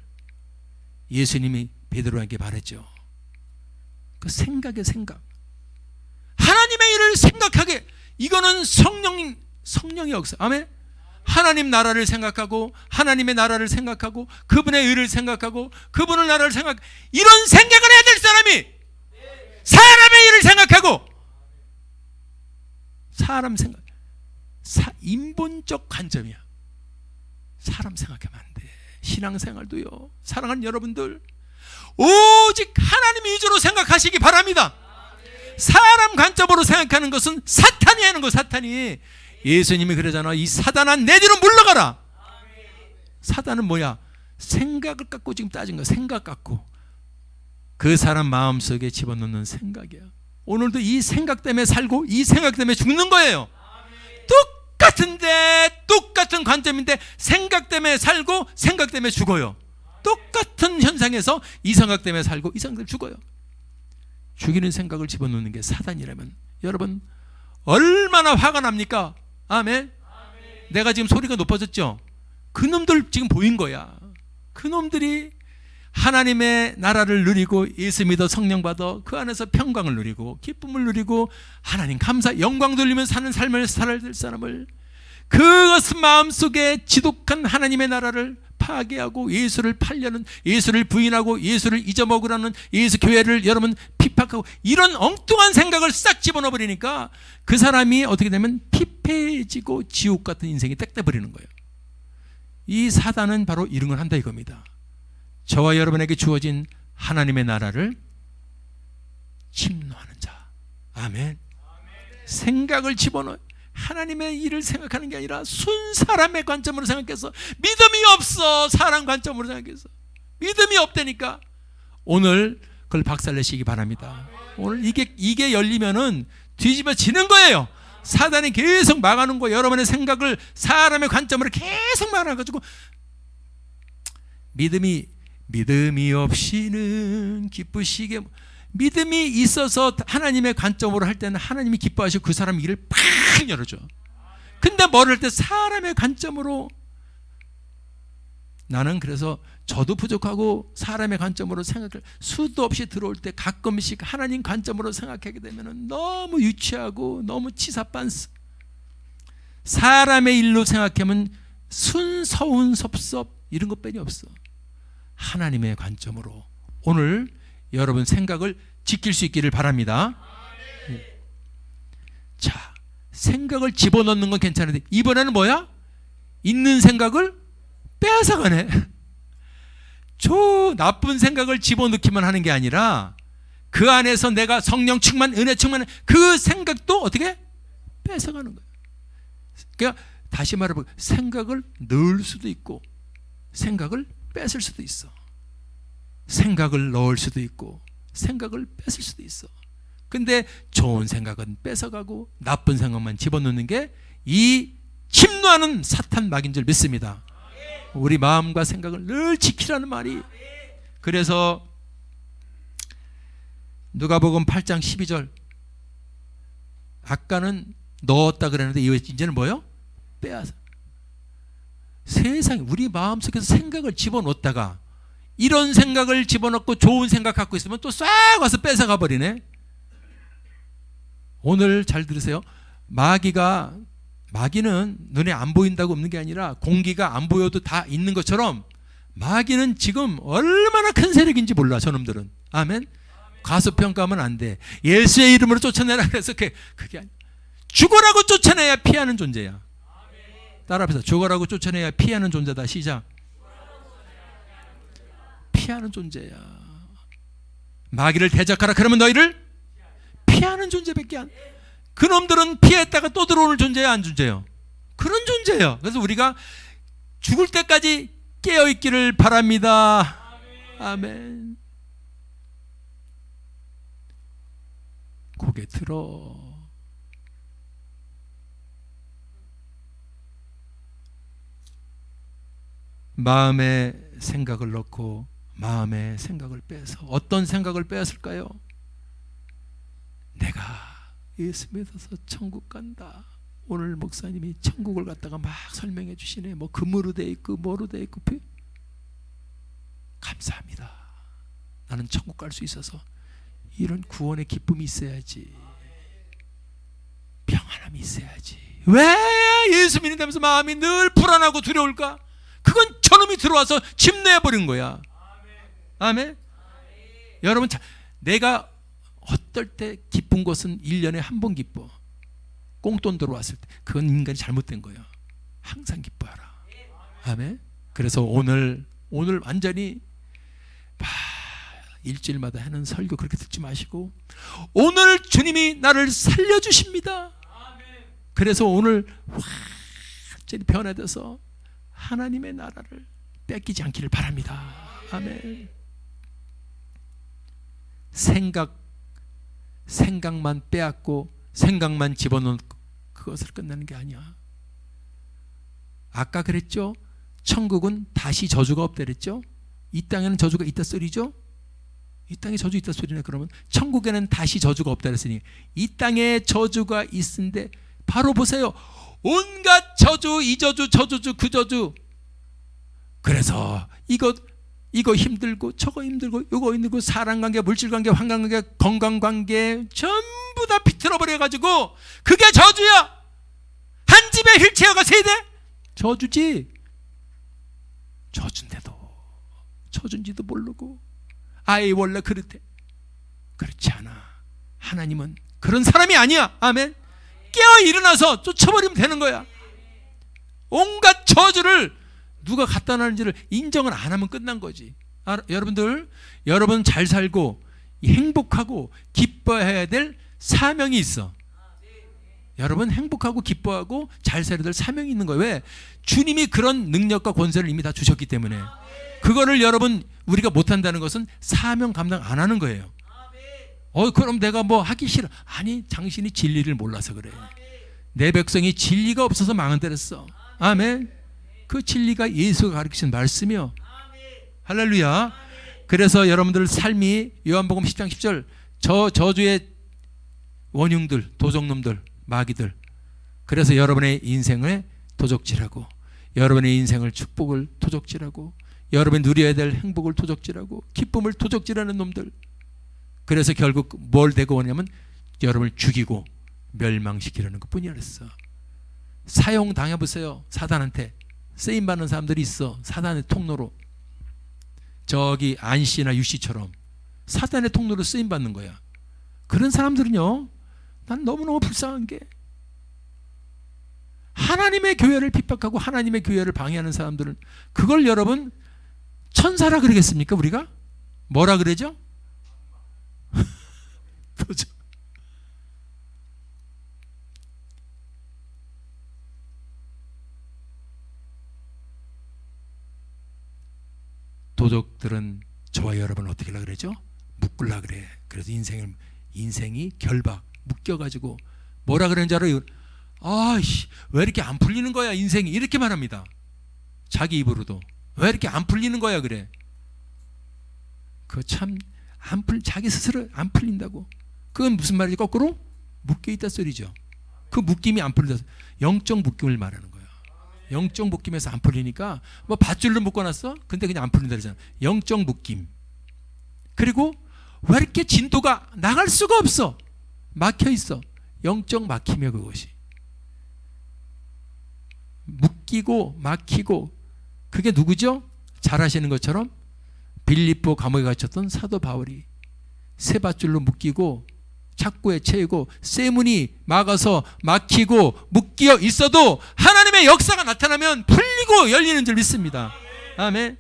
Speaker 1: 예수님이 베드로에게 말했죠. 그 생각의 생각, 하나님의 일을 생각하게. 이거는 성령의 역사. 아멘. 하나님 나라를 생각하고, 하나님의 나라를 생각하고, 그분의 의를 생각하고, 그분의 나라를 생각, 이런 생각을 해야 될 사람이 사람의 일을 생각하고, 사람 생각, 인본적 관점이야. 사람 생각하면 안 돼. 신앙생활도요. 사랑하는 여러분들, 오직 하나님 위주로 생각하시기 바랍니다. 사람 관점으로 생각하는 것은 사탄이 하는 거. 사탄이, 예수님이 그러잖아. 이 사단아, 내 뒤로 물러가라. 사단은 뭐야? 생각을 갖고 지금 따진 거야. 생각 갖고 그 사람 마음속에 집어넣는 생각이야. 오늘도 이 생각 때문에 살고 이 생각 때문에 죽는 거예요. 똑같은데, 똑같은 관점인데 생각 때문에 살고 생각 때문에 죽어요. 똑같은 현상에서 이 생각 때문에 살고 이 생각 때문에 죽어요. 죽이는 생각을 집어넣는 게 사단이라면 여러분 얼마나 화가 납니까? 아멘. 내가 지금 소리가 높아졌죠? 그놈들 지금 보인 거야. 그놈들이 하나님의 나라를 누리고 예수 믿어 성령 받아 그 안에서 평강을 누리고 기쁨을 누리고 하나님 감사 영광 돌리며 사는 삶을 살아야 될 사람을, 그것은 마음속에 지독한 하나님의 나라를 파괴하고 예수를 팔려는, 예수를 부인하고 예수를 잊어먹으라는, 예수 교회를 여러분 핍박하고 이런 엉뚱한 생각을 싹 집어넣어 버리니까 그 사람이 어떻게 되면 피폐해지고 지옥 같은 인생이 딱 돼버리는 거예요. 이 사단은 바로 이런 걸 한다 이겁니다. 저와 여러분에게 주어진 하나님의 나라를 침노하는 자. 아멘. 생각을 집어넣어. 하나님의 일을 생각하는 게 아니라 순 사람의 관점으로 생각해서, 믿음이 없어 사람 관점으로 생각해서 믿음이 없다니까. 오늘 그걸 박살내시기 바랍니다. 오늘 이게 열리면은 뒤집어지는 거예요. 사단이 계속 막아놓은 거, 여러분의 생각을 사람의 관점으로 계속 막아가지고 믿음이 없이는 기쁘시게. 믿음이 있어서 하나님의 관점으로 할 때는 하나님이 기뻐하시고 그 사람 일을 팍 열어줘. 근데 뭘 할 때 사람의 관점으로, 나는 그래서 저도 부족하고 사람의 관점으로 생각을 수도 없이 들어올 때 가끔씩 하나님 관점으로 생각하게 되면 너무 유치하고 너무 치사빤스. 사람의 일로 생각하면 순서운 섭섭 이런 것뿐이 없어. 하나님의 관점으로 오늘 여러분 생각을 지킬 수 있기를 바랍니다. 자, 생각을 집어넣는 건 괜찮은데 이번에는 뭐야? 있는 생각을 빼앗아가네. 저 나쁜 생각을 집어넣기만 하는 게 아니라 그 안에서 내가 성령 충만, 은혜 충만, 그 생각도 어떻게 뺏어가는 거예요. 그러니까 다시 말해보면 생각을 넣을 수도 있고 생각을 뺏을 수도 있어. 생각을 넣을 수도 있고 생각을 뺏을 수도 있어. 근데 좋은 생각은 뺏어가고 나쁜 생각만 집어넣는 게 이 침노하는 사탄 막인 줄 믿습니다. 우리 마음과 생각을 늘 지키라는 말이. 그래서 누가복음 8장 12절, 아까는 넣었다 그랬는데 이제는 뭐예요? 빼앗아. 세상에 우리 마음속에서 생각을 집어넣었다가 이런 생각을 집어넣고 좋은 생각 갖고 있으면 또 싹 와서 뺏어가 버리네. 오늘 잘 들으세요. 마귀는 눈에 안 보인다고 없는 게 아니라 공기가 안 보여도 다 있는 것처럼 마귀는 지금 얼마나 큰 세력인지 몰라 저놈들은. 아멘. 과소평가하면 안 돼. 예수의 이름으로 쫓아내라 그래서 그게 아니야. 죽어라고 쫓아내야 피하는 존재야. 따라합시다. 죽어라고 쫓아내야 피하는 존재다. 시작. 피하는 존재야. 마귀를 대적하라 그러면 너희를 피하는 존재밖에 안. 그놈들은 피했다가 또 들어오는 존재야, 안 존재요? 그런 존재예요. 그래서 우리가 죽을 때까지 깨어있기를 바랍니다. 아멘. 고개 들어. 마음에 생각을 넣고 마음의 생각을 빼서 어떤 생각을 빼앗을까요? 내가 예수 믿어서 천국 간다. 오늘 목사님이 천국을 갖다가 막 설명해 주시네. 뭐 금으로 돼 있고 뭐로 돼 있고. 감사합니다. 나는 천국 갈 수 있어서 이런 구원의 기쁨이 있어야지. 평안함이 있어야지. 왜 예수 믿는다면서 마음이 늘 불안하고 두려울까? 그건 저놈이 들어와서 침내버린 거야. 아멘. 여러분, 내가 어떨 때 기쁜 것은 1년에 한 번 기뻐. 꽁돈 들어왔을 때. 그건 인간이 잘못된 거야. 항상 기뻐하라. 아멘. 그래서 오늘 완전히 일주일마다 하는 설교 그렇게 듣지 마시고 오늘 주님이 나를 살려주십니다. 그래서 오늘 완전히 변화돼서 하나님의 나라를 뺏기지 않기를 바랍니다. 아멘. 생각만 빼앗고 생각만 집어넣고 그것을 끝내는 게 아니야. 아까 그랬죠? 천국은 다시 저주가 없다 그랬죠? 이 땅에는 저주가 있다 소리죠? 이 땅에 저주 있다 소리네. 그러면 천국에는 다시 저주가 없다 그랬으니 이 땅에 저주가 있는데 바로 보세요. 온갖 저주, 이 저주, 저 저주, 그 저주. 그래서 이거 힘들고 저거 힘들고 이거 힘들고 사람관계, 물질관계, 환경관계, 건강관계 전부 다 비틀어버려가지고 그게 저주야. 한 집에 휠체어가 세대? 저주지. 저준데도 저준지도 모르고 아이 원래 그렇대. 그렇지 않아. 하나님은 그런 사람이 아니야. 아멘. 깨어 일어나서 쫓아버리면 되는 거야. 온갖 저주를 누가 갖다 놨는지를 인정을 안 하면 끝난 거지. 여러분들, 여러분 잘 살고 행복하고 기뻐해야 될 사명이 있어. 여러분 행복하고 기뻐하고 잘 살아야 될 사명이 있는 거예요. 왜? 주님이 그런 능력과 권세를 이미 다 주셨기 때문에. 그거를 여러분 우리가 못한다는 것은 사명 감당 안 하는 거예요. 그럼 내가 뭐 하기 싫어. 아니, 당신이 진리를 몰라서 그래. 내 백성이 진리가 없어서 망한 데랬어. 아멘. 그 진리가 예수가 가르치신 말씀이요. 할렐루야. 그래서 여러분들 삶이 요한복음 10장 10절 저주의 원흉들, 도적놈들, 마귀들, 그래서 여러분의 인생을 도적질하고 여러분의 인생을 축복을 도적질하고 여러분이 누려야 될 행복을 도적질하고 기쁨을 도적질하는 놈들, 그래서 결국 뭘 되고 오냐면 여러분을 죽이고 멸망시키려는 것뿐이었어. 사용당해보세요. 사단한테 쓰임받는 사람들이 있어. 사단의 통로로. 저기 안씨나 유씨처럼 사단의 통로로 쓰임받는 거야. 그런 사람들은요, 난 너무너무 불쌍한 게, 하나님의 교회를 핍박하고 하나님의 교회를 방해하는 사람들은, 그걸 여러분 천사라 그러겠습니까? 우리가 뭐라 그러죠? 도적들은 저와 여러분을 어떻게 하려고 그러죠? 묶으려고 그래. 그래서 인생이 결박, 묶여가지고 뭐라 그러는지 알아요? 왜 이렇게 안 풀리는 거야 인생이, 이렇게 말합니다. 자기 입으로도. 왜 이렇게 안 풀리는 거야 그래. 자기 스스로 안 풀린다고. 그건 무슨 말이지? 거꾸로 묶여있다 소리죠. 그 묶임이 안 풀린다. 영적 묶임을 말하는 거예요. 영적 묶임에서 안 풀리니까 뭐 밧줄로 묶어놨어? 근데 그냥 안 풀린다 그러잖아. 영적 묶임. 그리고 왜 이렇게 진도가 나갈 수가 없어? 막혀있어. 영적 막힘이야 그것이. 묶이고 막히고. 그게 누구죠? 잘 아시는 것처럼 빌립보 감옥에 갇혔던 사도 바울이 세 밧줄로 묶이고 착고에 채이고 쇠문이 막아서 막히고 묶여 있어도 하나님의 역사가 나타나면 풀리고 열리는 줄 믿습니다. 아멘.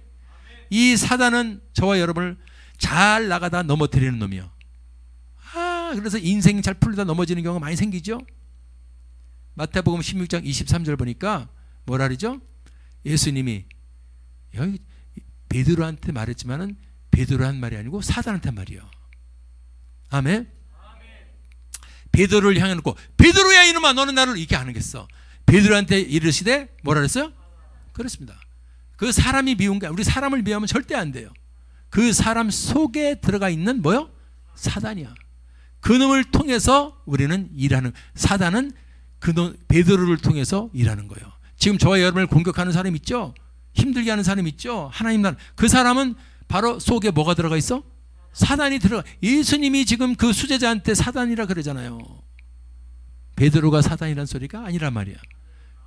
Speaker 1: 이 사단은 저와 여러분을 잘 나가다 넘어뜨리는 놈이요. 그래서 인생이 잘 풀리다 넘어지는 경우가 많이 생기죠. 마태복음 16장 23절 보니까 뭐라 그러죠? 예수님이 여기 베드로한테 말했지만은 베드로 한 말이 아니고 사단한테 한 말이요. 아멘. 베드로를 향해 놓고 베드로야 이놈아 너는 나를 이렇게 안 하겠어. 베드로한테 이르시되 뭐라 그랬어요? 그렇습니다. 그 사람이 미운 게, 우리 사람을 미워하면 절대 안 돼요. 그 사람 속에 들어가 있는 뭐요? 사단이야. 그놈을 통해서 우리는 일하는, 사단은 그놈 베드로를 통해서 일하는 거예요. 지금 저와 여러분을 공격하는 사람 있죠? 힘들게 하는 사람 있죠? 하나님 나라. 그 사람은 바로 속에 뭐가 들어가 있어? 사단이 들어가. 예수님이 지금 그 수제자한테 사단이라 그러잖아요. 베드로가 사단이란 소리가 아니란 말이야.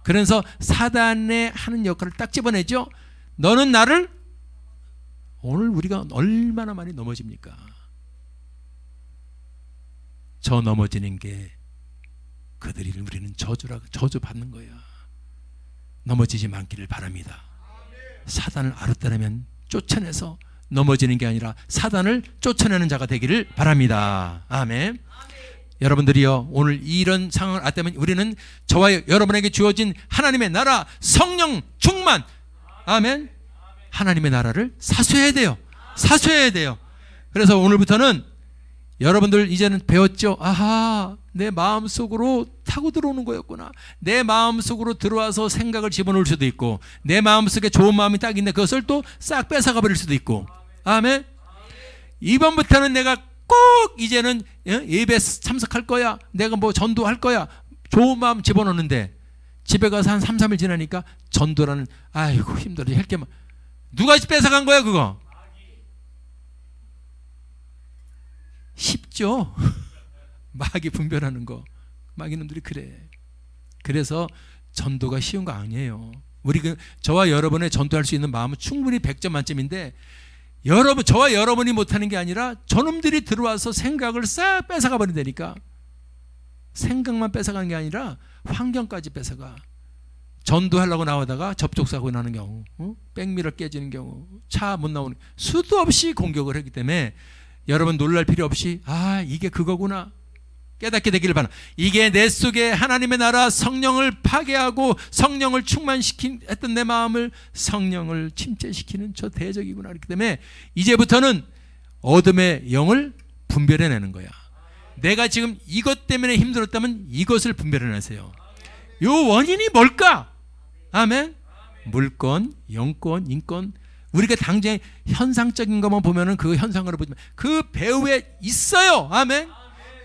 Speaker 1: 그래서 사단의 하는 역할을 딱 집어내죠. 너는 나를, 오늘 우리가 얼마나 많이 넘어집니까? 저 넘어지는 게 그들이 우리는 저주 받는 거야. 넘어지지 않기를 바랍니다. 사단을 알았다면 쫓아내서 넘어지는 게 아니라 사단을 쫓아내는 자가 되기를 바랍니다. 아멘. 여러분들이요, 오늘 이런 상황을 알았다면 우리는 저와 여러분에게 주어진 하나님의 나라, 성령 충만, 아멘, 하나님의 나라를 사수해야 돼요. 사수해야 돼요. 그래서 오늘부터는 여러분들 이제는 배웠죠? 아하, 내 마음속으로 타고 들어오는 거였구나. 내 마음속으로 들어와서 생각을 집어넣을 수도 있고, 내 마음속에 좋은 마음이 딱 있는데 그것을 또 싹 뺏어가 버릴 수도 있고. 아멘. 이번부터는 내가 꼭 이제는 예배 참석할 거야, 내가 뭐 전도할 거야, 좋은 마음 집어넣는데 집에 가서 한 3, 3일 지나니까 전도라는, 아이고 힘들어, 할 게 막, 누가 뺏어간 거야 그거? 쉽죠. 마귀 분별하는 거. 마귀놈들이 그래. 그래서 전도가 쉬운 거 아니에요. 저와 여러분의 전도할 수 있는 마음은 충분히 100점 만점인데, 저와 여러분이 못하는 게 아니라 저놈들이 들어와서 생각을 싹 뺏어가 버린다니까. 생각만 뺏어가는 게 아니라 환경까지 뺏어가. 전도하려고 나오다가 접촉사고 나는 경우, 백미러 깨지는 경우, 차 못 나오는, 수도 없이 공격을 했기 때문에 여러분 놀랄 필요 없이 이게 그거구나 깨닫게 되기를 바랍니다. 이게 내 속에 하나님의 나라 성령을 파괴하고 성령을 충만했던 내 마음을 성령을 침체시키는 저 대적이구나. 그렇기 때문에 이제부터는 어둠의 영을 분별해내는 거야. 내가 지금 이것 때문에 힘들었다면 이것을 분별해내세요. 요 원인이 뭘까? 아멘. 물권, 영권, 인권. 우리가 당장 현상적인 것만 보면은 그 현상으로 보지만 그 배후에 있어요. 아멘.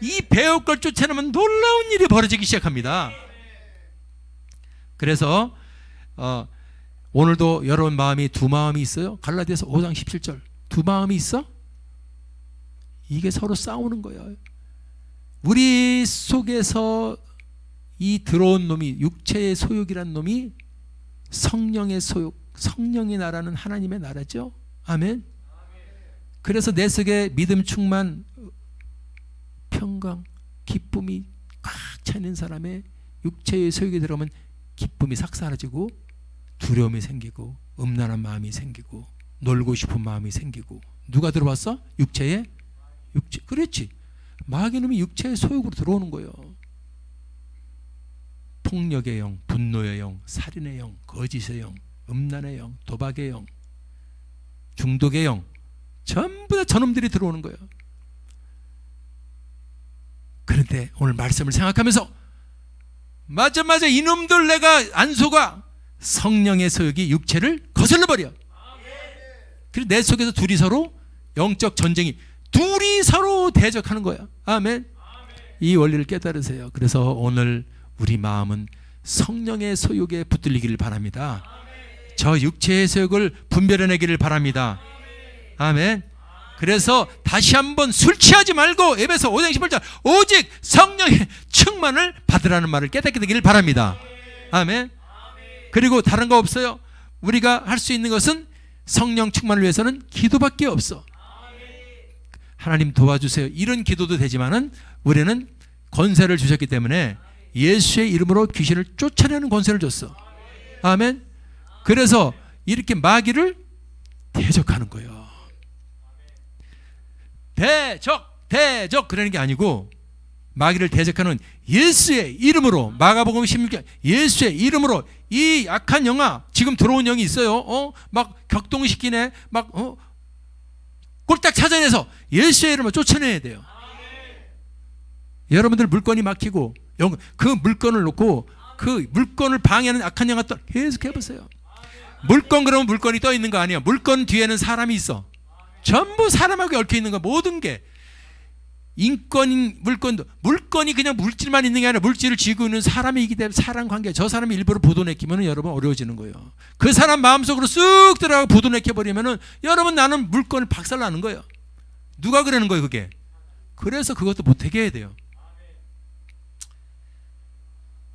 Speaker 1: 이 배후 걸 쫓아내면 놀라운 일이 벌어지기 시작합니다. 그래서 오늘도 여러분 마음이 두 마음이 있어요. 갈라디아서 5장 17절 두 마음이 있어? 이게 서로 싸우는 거예요. 우리 속에서 이 들어온 놈이 육체의 소욕이란 놈이 성령의 소욕, 성령의 나라는 하나님의 나라죠. 아멘. 그래서 내 속에 믿음 충만, 평강, 기쁨이 꽉 차 있는 사람의 육체의 소욕이 들어오면 기쁨이 싹 사라지고 두려움이 생기고 음란한 마음이 생기고 놀고 싶은 마음이 생기고. 누가 들어왔어? 육체에? 육체. 그렇지. 마귀 놈이 육체의 소욕으로 들어오는 거예요. 폭력의 영, 분노의 영, 살인의 영, 거짓의 영, 음란의 영, 도박의 영, 중독의 영, 전부 다 저놈들이 들어오는 거예요. 그런데 오늘 말씀을 생각하면서 맞아 이놈들 내가 안 속아. 성령의 소욕이 육체를 거슬러 버려. 그래서 내 속에서 둘이 서로 영적 전쟁이 둘이 서로 대적하는 거야. 아멘. 이 원리를 깨달으세요. 그래서 오늘 우리 마음은 성령의 소욕에 붙들리기를 바랍니다. 저 육체의 소욕을 분별해내기를 바랍니다. 아멘. 그래서 다시 한번 술 취하지 말고 에베소 5장 18절 오직 성령의 충만을 받으라는 말을 깨닫게 되기를 바랍니다. 아멘. 그리고 다른 거 없어요. 우리가 할 수 있는 것은 성령 충만을 위해서는 기도밖에 없어. 하나님 도와주세요. 이런 기도도 되지만은 우리는 권세를 주셨기 때문에 예수의 이름으로 귀신을 쫓아내는 권세를 줬어. 아멘. 그래서 이렇게 마귀를 대적하는 거예요. 대적 그러는 게 아니고 마귀를 대적하는 예수의 이름으로. 마가복음 16장 예수의 이름으로 이 악한 영아, 지금 들어온 영이 있어요. 막 격동시키네. 막 꼴딱 찾아내서 예수의 이름으로 쫓아내야 돼요. 여러분들 물건이 막히고 그 물건을 놓고 그 물건을 방해하는 악한 영아 또 계속 해보세요. 물건 그러면 물건이 떠 있는 거 아니야. 물건 뒤에는 사람이 있어. 전부 사람하고 얽혀 있는 거. 모든 게 인권인 물건이 그냥 물질만 있는 게 아니라 물질을 쥐고 있는 사람이기 때문에 사람 관계. 저 사람이 일부러 부도내키면 여러분 어려워지는 거예요. 그 사람 마음속으로 쑥 들어가고 부도내켜버리면 여러분 나는 물건을 박살나는 거예요. 누가 그러는 거예요 그게. 그래서 그것도 못하게 해야 돼요.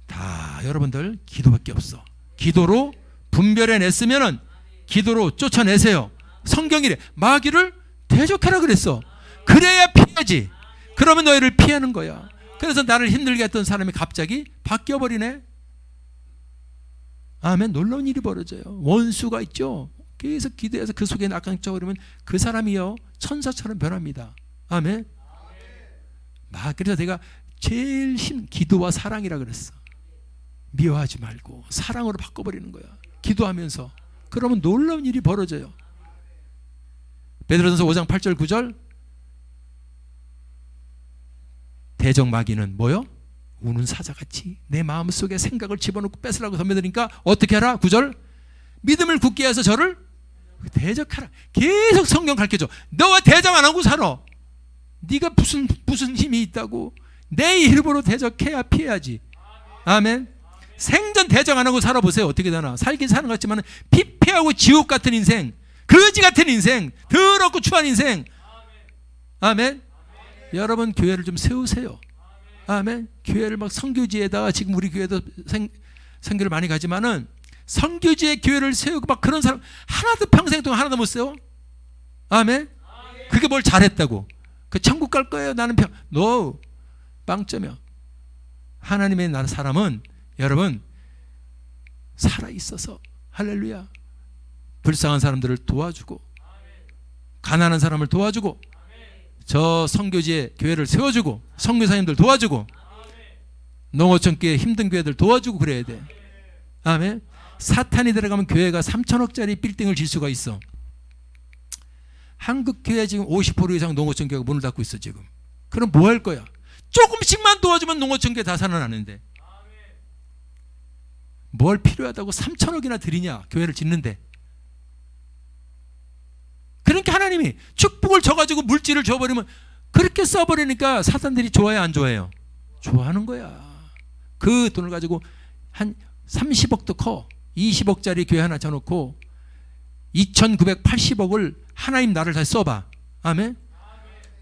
Speaker 1: 다 여러분들 기도밖에 없어. 기도로 분별해냈으면은 기도로 쫓아내세요. 성경이래. 마귀를 대적하라 그랬어. 그래야 피하지. 그러면 너희를 피하는 거야. 그래서 나를 힘들게 했던 사람이 갑자기 바뀌어버리네. 아멘. 놀라운 일이 벌어져요. 원수가 있죠. 계속 기도해서 그 속에 낙강쳐버리면 그 사람이요 천사처럼 변합니다. 아멘. 그래서 내가 제일 기도와 사랑이라 그랬어. 미워하지 말고 사랑으로 바꿔버리는 거야. 기도하면서. 그러면 놀라운 일이 벌어져요. 베드로전서 5장 8절 9절 대적 마귀는 뭐요? 우는 사자같이 내 마음속에 생각을 집어넣고 뺏으라고 덤벼드니까 어떻게 하라? 9절 믿음을 굳게 해서 저를 대적하라. 계속 성경 가르쳐줘. 너가 대적 안 하고 살아. 네가 무슨 힘이 있다고. 내 이름으로 대적해야 피해야지. 아멘. 생전 대적 안 하고 살아보세요. 어떻게 되나. 살긴 사는 것 같지만 피폐하고 지옥 같은 인생, 거지 같은 인생, 더럽고 추한 인생. 아멘. 여러분 교회를 좀 세우세요. 아멘. 교회를 막 선교지에다가 지금 우리 교회도 선교를 많이 가지만은 선교지에 교회를 세우고 막 그런 사람 하나도 평생 동안 하나도 못 세워. 아멘. 그게 뭘 잘했다고. 그 천국 갈 거예요. 나는 no. 빵점이야. 하나님의 나라 사람은 여러분 살아있어서 할렐루야 불쌍한 사람들을 도와주고 가난한 사람을 도와주고 저 선교지에 교회를 세워주고 선교사님들 도와주고 농어촌교회 힘든 교회들 도와주고 그래야 돼. 아멘. 사탄이 들어가면 교회가 3천억짜리 빌딩을 질 수가 있어. 한국 교회 지금 50% 이상 농어촌 교회가 문을 닫고 있어 지금. 그럼 뭐 할 거야? 조금씩만 도와주면 농어촌 교회 다 살아나는데 뭘 필요하다고 3천억이나 들이냐 교회를 짓는데. 그러니까 하나님이 축복을 줘가지고 물질을 줘버리면 그렇게 써버리니까 사탄들이 좋아해요 안 좋아해요? 좋아하는 거야. 그 돈을 가지고 한 30억도 커 20억짜리 교회 하나 쳐놓고 2980억을 하나님 나를 다시 써봐. 아멘.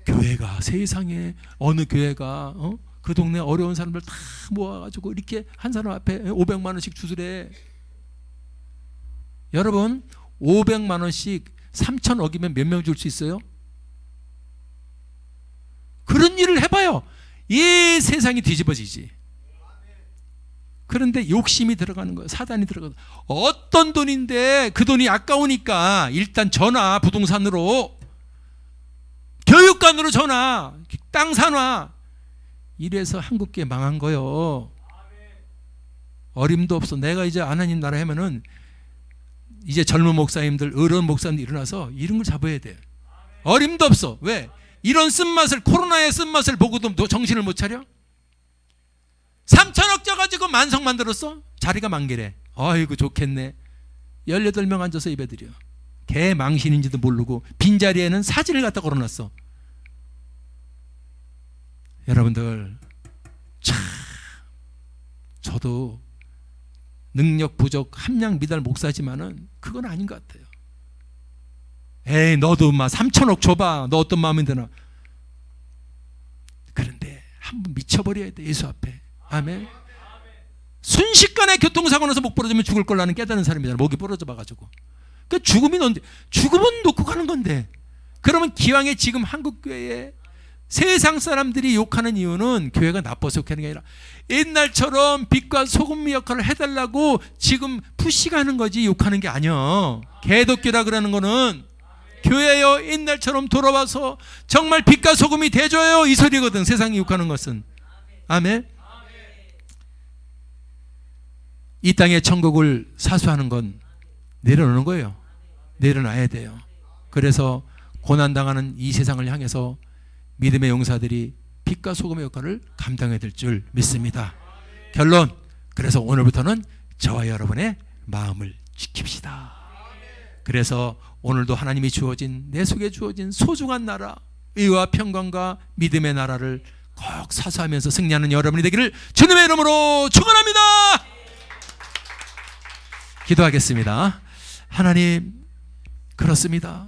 Speaker 1: 교회가 세상에 어느 교회가 그 동네 어려운 사람들 다 모아가지고 이렇게 한 사람 앞에 500만 원씩 주술해. 여러분 500만 원씩 3천억이면 몇 명 줄 수 있어요? 그런 일을 해봐요. 이 세상이 뒤집어지지. 그런데 욕심이 들어가는 거예요. 사단이 들어가서 어떤 돈인데 그 돈이 아까우니까 일단 전화 부동산으로 교육관으로 전화 땅 사놔. 이래서 한국교회 망한 거요. 어림도 없어. 내가 이제 하나님 나라 하면은 이제 젊은 목사님들 어려운 목사님들 일어나서 이런 걸 잡아야 돼. 어림도 없어. 왜? 이런 쓴맛을 코로나의 쓴맛을 보고도 너 정신을 못 차려? 3천억 져가지고 만성 만들었어? 자리가 만개래. 아이고 좋겠네. 18명 앉아서 예배드려. 개 망신인지도 모르고 빈자리에는 사진을 갖다 걸어놨어. 여러분들 참 저도 능력 부족 함량 미달 목사지만은 그건 아닌 것 같아요. 에이 너도 막 3천억 줘봐. 너 어떤 마음이 드나. 그런데 한번 미쳐버려야 돼 예수 앞에. 아멘. 순식간에 교통사고 나서 목 부러지면 죽을 걸라는 깨닫는 사람이잖아. 목이 부러져 봐가지고. 그 죽음이 뭔데? 죽음은 놓고 가는 건데. 그러면 기왕에 지금 한국교회에 세상 사람들이 욕하는 이유는 교회가 나빠서 욕하는 게 아니라 옛날처럼 빛과 소금 역할을 해달라고 지금 푸시가 하는 거지 욕하는 게 아니야. 개독교라 그러는 거는 교회여 옛날처럼 돌아와서 정말 빛과 소금이 돼줘요 이 소리거든. 세상이 욕하는 것은. 아멘. 이 땅의 천국을 사수하는 건 내려놓는 거예요. 내려놔야 돼요. 그래서 고난당하는 이 세상을 향해서 믿음의 용사들이 빛과 소금의 역할을 감당해야 될 줄 믿습니다. 결론, 그래서 오늘부터는 저와 여러분의 마음을 지킵시다. 그래서 오늘도 하나님이 주어진 내 속에 주어진 소중한 나라, 의와 평강과 믿음의 나라를 꼭 사수하면서 승리하는 여러분이 되기를 주님의 이름으로 축원합니다. 기도하겠습니다. 하나님, 그렇습니다.